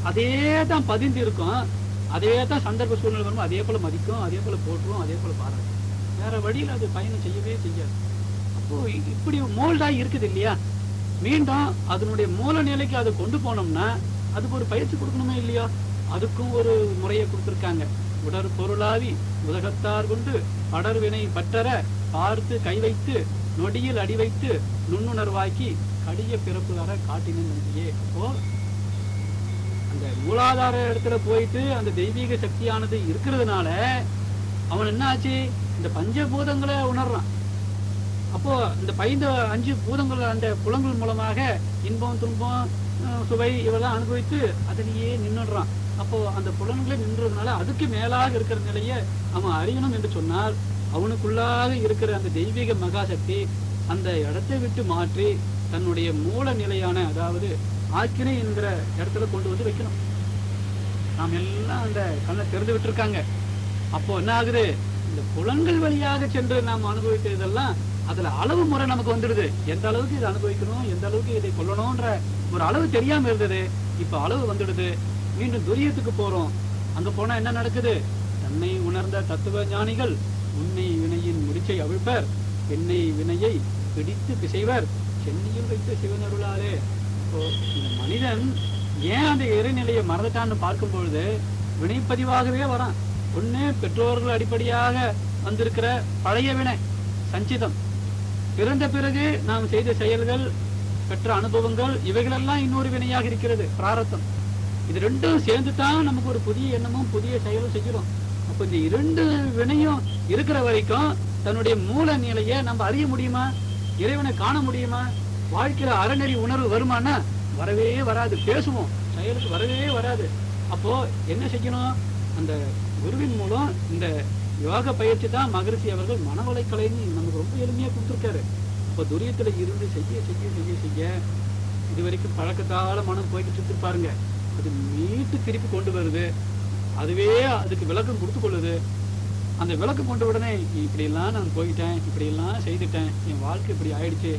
அதே தான் பதிந்து இருக்கும். அதே தான் சந்தர்ப்ப சூழ்நிலை வரும், அதே போல மதிக்கும், அதே போல போற்றுவோம், அதே போல பாராட்டும். வேற வழியில் அது பயணம் செய்யவே செய்யாது. அப்போ இப்படி மோல்டாகி இருக்குது இல்லையா, மீண்டும் அதனுடைய மூல நிலைக்கு அதை கொண்டு போனோம்னா அதுக்கு ஒரு பயிற்சி கொடுக்கணுமே இல்லையா. அதுக்கும் ஒரு முறையை கொடுத்துருக்காங்க. உடற் பொருளாவி உதகத்தார் கொண்டு படர்வினை பற்றற பார்த்து கை வைத்து நொடியில் அடி வைத்து நுண்ணுணர்வாக்கி கடிய பிறப்பு வர காட்டினேன் நம்பியே. அப்போ அந்த மூலாதார இடத்துல போயிட்டு அந்த தெய்வீக சக்தியானது இருக்கிறதுனால அவன் என்ன ஆச்சு, இந்த பஞ்சபூதங்களை உணர்றான். அப்போ இந்த 5 பூதங்கள் அந்த புலங்கள் மூலமாக இன்பம் துன்பம் சுவை இவெல்லாம் அனுபவித்து அதிலேயே நின்றுடுறான். அப்போ அந்த புலன்களை நின்றதுனால அதுக்கு மேலாக இருக்கிற நிலையை அவன் அறியணும் என்று சொன்னால் அவனுக்குள்ளாக இருக்கிற அந்த தெய்வீக மகாசக்தி அந்த இடத்தை விட்டு மாற்றி தன்னுடைய மூல நிலையான அதாவது ஆக்கினை என்கிற இடத்துல கொண்டு வைக்கணும். நாம் எல்லாம் அந்த கண்ணை திறந்து விட்டுருக்காங்க. அப்போ என்ன ஆகுது, இந்த புலன்கள் வழியாக சென்று நாம் அனுபவிக்கிறதெல்லாம் அதுல அளவு முறை நமக்கு வந்துடுது. எந்த அளவுக்கு இதை அனுபவிக்கணும், எந்த அளவுக்கு இதை கொள்ளணும்ன்ற ஒரு அளவு தெரியாம இருந்தது. இப்ப அளவு வந்துடுது. மீண்டும் துரியத்துக்கு போறோம். அங்க போனா என்ன நடக்குது, தன்னை உணர்ந்த தத்துவ ஞானிகள் உன்னை வினையின் முடிச்சை அவிழ்ப்பர், என்னை வினையை பிடித்து பிசைவர், சென்னையில் வைத்த சிவனருளாலே. இப்போ இந்த மனிதன் ஏன் அந்த இறைநிலையை மறந்துட்டான்னு பார்க்கும் பொழுது வினைப்பதிவாகவே வரான். ஒண்ணு பெற்றோர்கள் அடிப்படையாக வந்திருக்கிற பழைய வினை சஞ்சிதம், பிறந்த பிறகு நாம் செய்த செயல்கள் பெற்ற அனுபவங்கள் இவைகளெல்லாம் இன்னொரு வினையாக இருக்கிறது பிராரத்தம். இது ரெண்டும் சேர்ந்துதான் நமக்கு ஒரு புதிய எண்ணமும் புதிய செயலும் செய்கிறோம். அப்ப இந்த 2 வினையும் இருக்கிற வரைக்கும் தன்னுடைய மூல நிலையை நம்ம அறிய முடியுமா, இறைவனை காண முடியுமா, வாழ்க்கையில அறநெறி உணர்வு வருமானா வரவே வராது. பேசுவோம், செயலுக்கு வரவே வராது. அப்போ என்ன செய்யணும், அந்த குருவின் மூலம் இந்த யோக பயிற்சி தான் மகரிஷி அவர்கள் மனவளைக்கலைன்னு நமக்கு ரொம்ப எளிமையா கொடுத்துருக்காரு. அப்போ துரியத்துல இருந்து செய்ய செய்ய செய்ய செய்ய இது வரைக்கும் பழக்கத்தால மனம் போய்கிட்டு பாருங்க, அது மீட்டு திருப்பி கொண்டு வருது. அதுவே அதுக்கு விளக்கம் கொடுத்து கொள்ளுது. அந்த விளக்கம் கொண்ட உடனே இப்படியெல்லாம் நான் போயிட்டேன், இப்படியெல்லாம் செய்துட்டேன், என் வாழ்க்கை இப்படி ஆயிடுச்சு,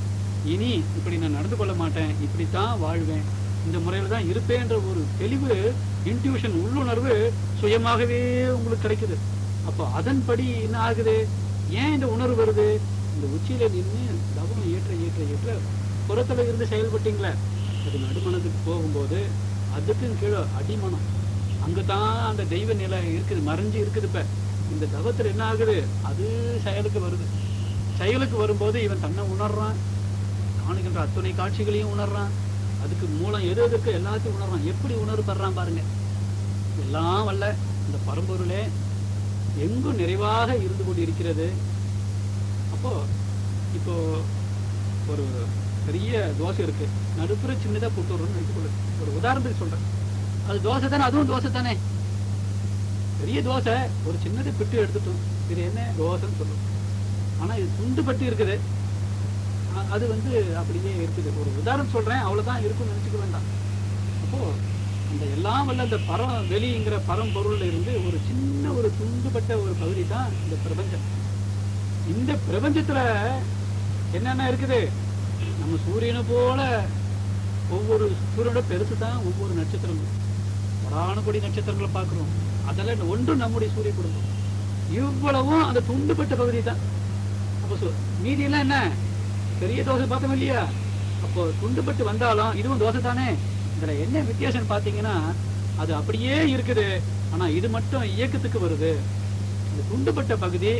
இனி இப்படி நான் நடந்து கொள்ள மாட்டேன், இப்படித்தான் வாழ்வேன், இந்த முறையில தான் இருப்பேன்ற ஒரு தெளிவு, இன்ட்யூஷன், உள்ளுணர்வு சுயமாகவே உங்களுக்கு கிடைக்குது. அப்போ அதன்படி என்ன ஆகுது, ஏன் இந்த உணர்வு வருது, இந்த உச்சியில நின்று தவம் ஏற்ற ஏற்ற ஏற்ற புறத்துல இருந்து செயல்பட்டீங்களே, அது நடுமனத்துக்கு போகும்போது அதுக்கும் கீழே அடிமனம், அங்கதான் அந்த தெய்வ நிலை இருக்குது, மறைஞ்சு இருக்குது. இப்ப இந்த தவத்துல என்ன ஆகுது, அது செயலுக்கு வருது. செயலுக்கு வரும்போது இவன் தன்னை உணர்றான், காணுகின்ற அத்துணை காட்சிகளையும் உணர்றான். அதுக்கு மூலம் எது எதுக்கு எல்லாத்தையும் உணர்றான். எப்படி உணர்வுப்படுறான் பாருங்க. எல்லாம் வல்ல இந்த பரம்பொருளே எங்கும் நிறைவாக இருந்து கொண்டு இருக்கிறது. அப்போ இப்போ ஒரு பெரிய தோசை இருக்கு, நடுப்புற சின்னதா போட்டு வைத்துக்கொள்ளு. ஒரு உதாரணத்துக்கு சொல்றேன், அது தோசை தானே, அதுவும் தோசை தானே. பெரிய தோசை ஒரு சின்னது பிட்டு எடுத்துட்டோம், இது என்ன தோசைன்னு சொல்லுவோம். ஆனா இது துண்டு பட்டு இருக்குது, அது வந்து அப்படியே இருக்குது. ஒரு உதாரணம் சொல்றேன், அவ்வளவுதான் இருக்கும்னு நினைச்சுக்க வேண்டாம். அப்போ அந்த எல்லாம் வல்ல அந்த வெளிங்கிற பரம்பொருள்ல இருந்து ஒரு சின்ன ஒரு துண்டுபட்ட ஒரு பகுதி தான் இந்த பிரபஞ்சம். இந்த பிரபஞ்சத்துல என்னென்ன இருக்குது? நம்ம சூரியனை போல ஒவ்வொரு சூரியனோட பெருசு தான் ஒவ்வொரு நட்சத்திரங்களும். கோடான கோடி நட்சத்திரங்களை பார்க்கிறோம், அதெல்லாம் ஒன்றும் நம்முடைய சூரிய குடும்பம். இவ்வளவும் அந்த துண்டுபட்ட பகுதி தான். அப்போ மீதியெல்லாம் என்ன? பெரிய தோசை பார்த்தோம் இல்லையா? அப்போ துண்டுபட்டு வந்தாலும் இதுவும் தோசை தானே. இதுல என்ன வித்தியாசம் பார்த்தீங்கன்னா, அது அப்படியே இருக்குது, ஆனா இது மட்டும் இயக்கத்துக்கு வருது. இந்த துண்டுபட்ட பகுதி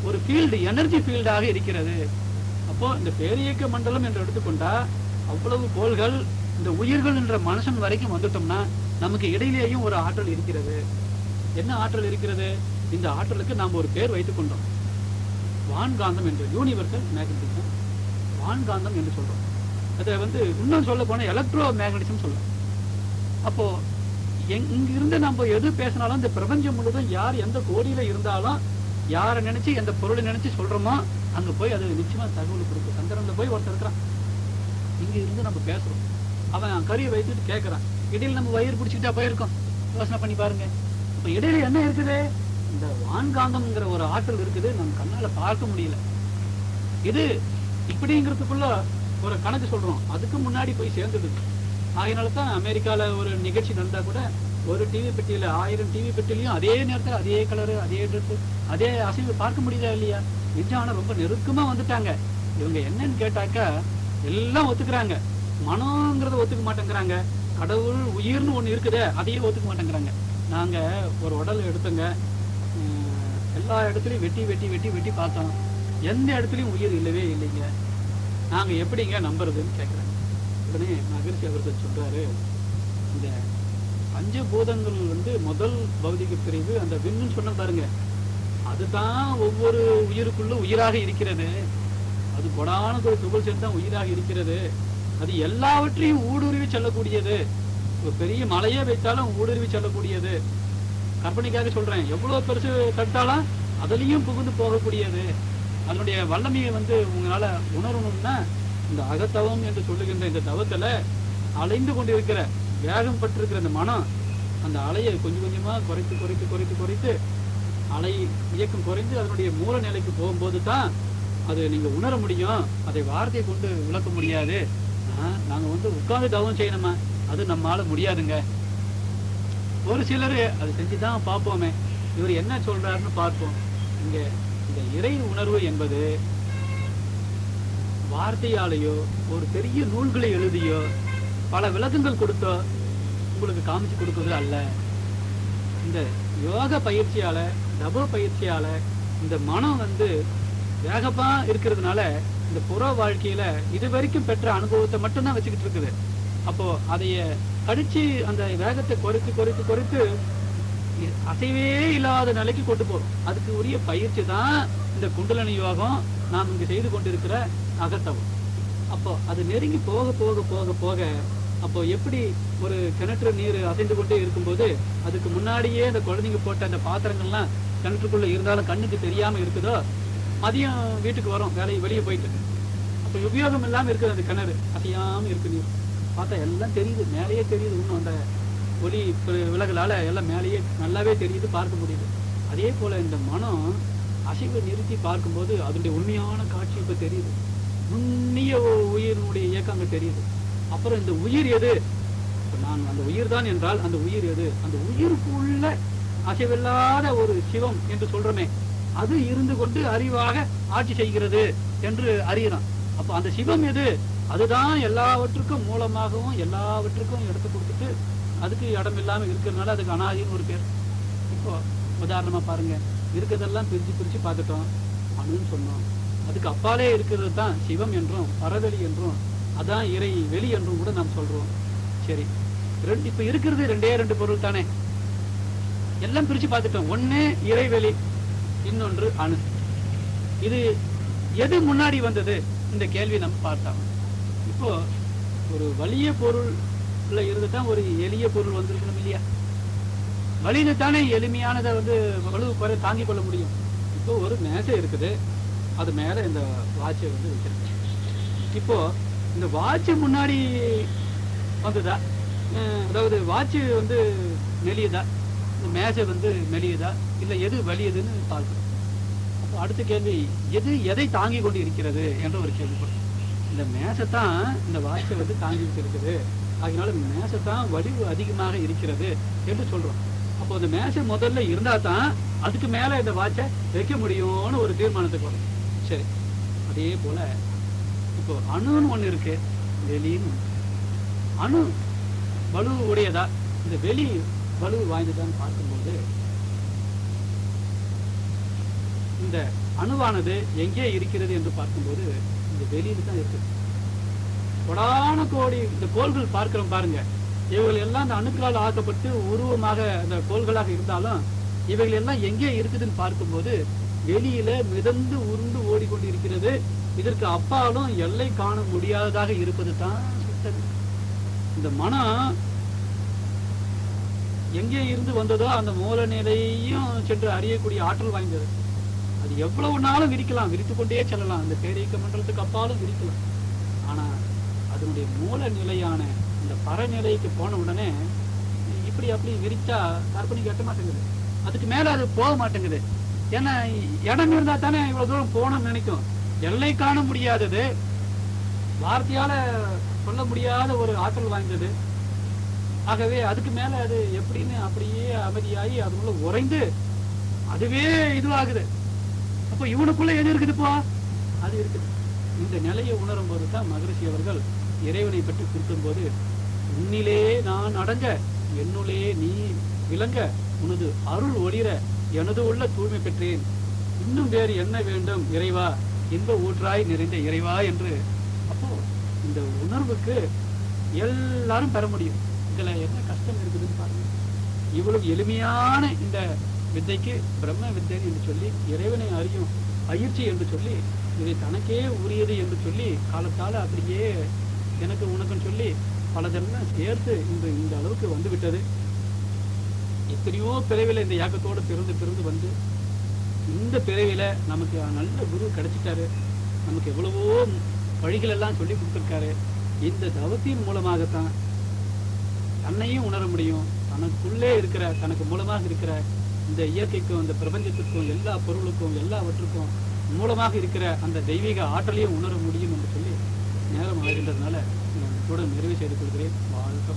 ஒரு ஃபீல்டு, எனர்ஜி ஃபீல்டாக இருக்கிறது. அப்போ இந்த பேரியக்க மண்டலம் என்று எடுத்துக்கொண்டா அவ்வளவு கோள்கள், இந்த உயிர்கள் என்ற மனுஷன் வரைக்கும் வந்துட்டோம்னா நமக்கு இடையிலேயும் ஒரு ஆற்றல் இருக்கிறது. என்ன ஆற்றல் இருக்கிறது? இந்த ஆற்றலுக்கு நாம் ஒரு பேர் வைத்துக் கொண்டோம், வான்காந்தம் என்று. யூனிவர்சல் மேக்னட்டிசம், வான்காந்தம் என்று சொல்றோம். அதை வந்து இன்னும் சொல்ல போனா எலக்ட்ரோ மேக்னட்டிசம் சொல்லலாம். அப்போ இங்கிருந்து நம்ம எது பேசினாலும் இந்த பிரபஞ்சம் முழுவதும் யார் எந்த கோடியில இருந்தாலும் யாரை நினைச்சு எந்த பொருளை நினைச்சு சொல்றோமோ அங்க போய் அது நிச்சயமா தகவல் கொடுக்கும். சந்திரன்ல போய் ஒருத்தர் இருக்கிறான், இங்க இருந்து நம்ம பேசுறோம், அவன் கறியை வைத்துட்டு கேட்கறான், இடையில நம்ம வயிறு பிடிச்சிக்கிட்டா போயிருக்கோம். யோசனை பண்ணி பாருங்க. இப்ப இடையில என்ன இருக்குது? இந்த வான்காந்தம்ங்கிற ஒரு ஆற்றல் இருக்குது, நம்ம கண்ணால பார்க்க முடியல. இது இப்படிங்கிறதுக்குள்ள ஒரு கணக்கு சொல்றோம், அதுக்கு முன்னாடி போய் சேர்ந்துடுது. அதனாலதான் அமெரிக்கால ஒரு நிகழ்ச்சி நடந்தா கூட ஒரு டிவி பெட்டியில 1000 டிவி பெட்டிலையும் அதே நேரத்தில் அதே கலரு, அதே ட்ரெஸ், அதே அசைவு பார்க்க முடியுதா இல்லையா? நிஜம் ரொம்ப நெருக்கமா வந்துட்டாங்க. இவங்க என்னன்னு கேட்டாக்கா எல்லாம் ஒத்துக்கிறாங்க, மனோங்கிறத ஒத்துக்க மாட்டேங்கிறாங்க. கடவுள் உயிர்னு ஒண்ணு இருக்குதே அதையே ஒத்துக்க மாட்டேங்கிறாங்க. நாங்க ஒரு உடல் எடுத்தோங்க, எல்லா இடத்துலயும் வெட்டி வெட்டி வெட்டி வெட்டி பார்த்தோம், எந்த இடத்துலயும் உயிர் இல்லவே இல்லைங்க, நாங்க எப்படிங்க நம்புறதுன்னு கேட்குறாங்க. உடனே மகரிஷி அவர்கள் சொல்றாரு, இந்த பஞ்சபூதங்கள் வந்து முதல் பௌதிக பிரிவு அந்த விண்ணுன்னு சொன்ன பாருங்க, அதுதான் ஒவ்வொரு உயிருக்குள்ள உயிராக இருக்கிறது. அது கொடான ஒரு துகள் சேர்ந்து தான் உயிராக இருக்கிறது. அது எல்லாவற்றையும் ஊடுருவி செல்லக்கூடியது. ஒரு பெரிய மலையே வைத்தாலும் ஊடுருவி செல்லக்கூடியது. கற்பனைக்காக சொல்றேன், எவ்வளவு பெருசு தட்டாலும் அதுலயும் புகுந்து போகக்கூடியது. அதனுடைய வல்லமையை வந்து உங்களால உணரணும்னா இந்த அகத்தவம் என்று சொல்லுகின்ற இந்த தவத்துல அலைந்து கொண்டிருக்கிற வேகம் பட்டிருக்கிற இந்த மனம் அந்த அலையை கொஞ்சம் கொஞ்சமா குறைத்து குறைத்து குறைத்து குறைத்து அலை இயக்கம் குறைந்து அதனுடைய மூல நிலைக்கு போகும்போது தான் அது நீங்க உணர முடியும். அதை வார்த்தையை கொண்டு விளக்க முடியாது. நாங்க வந்து உட்கார்ந்து தவம் செய்யணுமா, அது நம்மால முடியாதுங்க. ஒரு சிலர் அதை செஞ்சுதான் பார்ப்போமே, இவர் என்ன சொல்றாருன்னு பார்ப்போம். இங்க இந்த இறை உணர்வு என்பது வார்த்தையாலேயோ ஒரு பெரிய நூல்களை எழுதியோ பல விளக்கங்கள் கொடுத்தோ உங்களுக்கு காமிச்சு கொடுக்குறது அல்ல. இந்த யோக பயிற்சியால, தப பயிற்சியால இந்த மனம் வந்து வேகமா இருக்கிறதுனால இந்த புற வாழ்க்கையில இது வரைக்கும் பெற்ற அனுபவத்தை மட்டும்தான் வச்சுக்கிட்டு இருக்குது. அப்போ அதைய கடிச்சு அந்த வேகத்தை குறைத்து குறைத்து குறைத்து அசைவே இல்லாத நிலைக்கு கொண்டு போறோம். அதுக்கு உரிய பயிற்சி தான் இந்த குண்டலினி யோகம், நாம் இங்கு செய்து கொண்டிருக்கிற அகத்தவம். அப்போ அது நெருங்கி போக போக போக போக அப்போ எப்படி ஒரு கிணற்று நீர் அசைந்து கொண்டே இருக்கும்போது அதுக்கு முன்னாடியே அந்த குழந்தைங்க போட்ட அந்த பாத்திரங்கள்லாம் கிணற்றுக்குள்ள இருந்தாலும் கண்ணுக்கு தெரியாம இருக்குதோ, மதியம் வீட்டுக்கு வரும் வேலையை வெளியே போயிட்டு, அப்போ உபயோகம் இல்லாம இருக்குது அந்த கிணறு, அசையாம இருக்கு. நீர் பார்த்தா எல்லாம் தெரியுது, மேலேயே தெரியுது, இன்னும் அந்த ஒளி விலகலால எல்லாம் மேலேயே நல்லாவே தெரியுது, பார்க்க முடியுது. அதே போல இந்த மனம் அசைவை நிறுத்தி பார்க்கும்போது அதனுடைய உண்மையான காட்சி இப்ப தெரியுது, நுண்ணிய உயிரினுடைய இயக்கம் அங்க தெரியுது. அப்புறம் இந்த உயிர் எது? நான் அந்த உயிர் தான் என்றால் அந்த உயிர் எது? அந்த உயிருக்குள்ள அசைவில்லாத ஒரு சிவம் என்று சொல்றமே, அது இருந்து கொண்டு அறிவாக ஆட்சி செய்கிறது என்று அறியலாம். அப்ப அந்த சிவம் எது? அதுதான் எல்லாவற்றுக்கும் மூலமாகவும் எல்லாவற்றுக்கும் எடுத்து கொடுத்துட்டு அதுக்கு இடம் இல்லாம இருக்கிறதுனால அதுக்கு அனாதின்னு ஒரு பேர். இப்போ உதாரணமா பாருங்க, இருக்கிறதெல்லாம் பிரிச்சு பிரிச்சு பார்த்துட்டோம், அணுன்னு சொன்னோம். அதுக்கு அப்பாலே இருக்கிறது தான் சிவம் என்றும் பரவெளி என்றும் அதான் இறை வெளி என்றும் கூட நாம் சொல்றோம். சரி, இப்ப இருக்கிறது ரெண்டு பொருள் தானே, எல்லாம் பிரிச்சு பார்த்துட்டோம். ஒண்ணு இறைவெளி, இன்னொன்று அணு. இது எது முன்னாடி வந்தது? இந்த கேள்வி நம்ம பார்த்தோம். இப்போ ஒரு வலிய பொருள்ல இருந்துதான் ஒரு எளிய பொருள் வந்திருக்கணும் இல்லையா? வழியில தானே எளிமையானதை வலு குறை தாங்கிக் கொள்ள முடியும். இப்போ ஒரு மேசை இருக்குது, அது மேல இந்த வாட்சை வைக்கிறது. இப்போ இந்த வாட்சு முன்னாடி வந்துதா, அதாவது வாட்சு மெலியுதா, இந்த மேசை மெலியுதா, இல்லை எது வலியுதுன்னு பார்க்கணும். அப்போ அடுத்த கேள்வி, எதை தாங்கி கொண்டு இருக்கிறது என்ற ஒரு கேள்விப்படும். இந்த மேசைத்தான் இந்த வாட்சை தாங்கிட்டு இருக்குது, அதனால மேசைத்தான் வலிவு அதிகமாக இருக்கிறது என்று சொல்றோம். அப்போ அந்த மேசை முதல்ல இருந்தா தான் அதுக்கு மேல இந்த வாட்சை வைக்க முடியும்னு ஒரு தீர்மானத்துக்கு வரும். சரி, அதே போல இப்போ அணுன்னு ஒண்ணு இருக்கு, வெளின்னு ஒண்ணு. அணு வலு உடையதா, இந்த வெளி வலு வாய்ந்ததான்னு பார்க்கும்போது இந்த அணுவானது எங்கே இருக்கிறது என்று பார்க்கும்போது இந்த வெளியில தான் இருக்கு. கொடான கோடி இந்த கோள்கள் பார்க்கிறோம் பாருங்க, இவைகள் எல்லாம் இந்த அணுக்களால் ஆக்கப்பட்டு உருவமாக அந்த கோள்களாக இருந்தாலும் இவைகள் எல்லாம் எங்கே இருக்குதுன்னு பார்க்கும்போது வெளியில மிதந்து உருண்டு ஓடிக்கொண்டு இருக்கிறது. இதற்கு அப்பாலும் எல்லை காண முடியாததாக இருப்பது தான் சுத்தம். இந்த மனம் எங்கே இருந்து வந்ததோ அந்த மூல நிலையும் சென்று அறியக்கூடிய ஆற்றல் வாய்ந்தது. அது எவ்வளவு நாளும் விரிக்கலாம், விரித்து கொண்டே செல்லலாம், அந்த பேரியக்க மண்டலத்துக்கு அப்பாலும் விரிக்கலாம். ஆனா அதனுடைய மூல நிலையான இந்த பரநிலைக்கு போன உடனே இப்படி அப்படி விரிச்சா கற்பனைக்கு எட்ட மாட்டேங்குது, அதுக்கு மேல அது போக மாட்டேங்குது. ஏன்னா இடம் இருந்தா தானே இவ்வளவு தூரம் போகணும்னு நினைக்கும். எல்லை காண முடியாதது, வார்த்தையால சொல்ல முடியாத ஒரு ஆற்றல் வாய்ந்தது. ஆகவே அதுக்கு மேல அது எப்படின்னு அப்படியே அமைதியாகி அதுக்குள்ள உறைந்து அதுவே இதுவாகுது. அப்ப இவனுக்குள்ள எது இருக்குதுப்பா, அது இருக்குது. இந்த நிலையை உணரும் போது தான் மகரிஷி அவர்கள் இறைவனை பற்றி குறிக்கும் போது, உன்னிலே நான் அடங்க என்னுள்ளே நீ விளங்க உனது அருள் ஒளிர எனது உள்ள தூய்மை பெற்றேன், இன்னும் வேறு என்ன வேண்டும் இறைவா, இன்ப ஊற்றாய் நிறைந்த இறைவா என்று. அப்போ இந்த உணர்வுக்கு எல்லாரும் பெற முடியும். இதுல என்ன கஷ்டம் இருக்குதுன்னு பாருங்க. இவ்வளவு எளிமையான இந்த வித்தைக்கு பிரம்ம வித்தை என்று சொல்லி, இறைவனை அறியும் பயிற்சி என்று சொல்லி, இதை தனக்கே உரியது என்று சொல்லி காலத்தால அப்படியே எனக்கு உனக்குன்னு சொல்லி பலதெல்லாம் சேர்த்து இந்த அளவுக்கு வந்து விட்டது. எத்தனையோ பிறவில இந்த யாக்கத்தோடு பிறந்து வந்து இந்த பிறவில நமக்கு நல்ல குரு கிடைச்சிட்டாரு, நமக்கு எவ்வளவோ வழிகள் எல்லாம் சொல்லி கொடுத்துருக்காரு. இந்த தவத்தின் மூலமாகத்தான் தன்னையும் உணர முடியும், தனக்குள்ளே இருக்கிற தனக்கு மூலமாக இருக்கிற இந்த இயற்கைக்கும் இந்த பிரபஞ்சத்திற்கும் எல்லா பொருளுக்கும் எல்லாவற்றுக்கும் மூலமாக இருக்கிற அந்த தெய்வீக ஆற்றலையும் உணர முடியும் என்று சொல்லி நேரம் ஆகின்றதுனால கூட நிறைவு செய்து கொள்கிறேன். வாழ்க்கை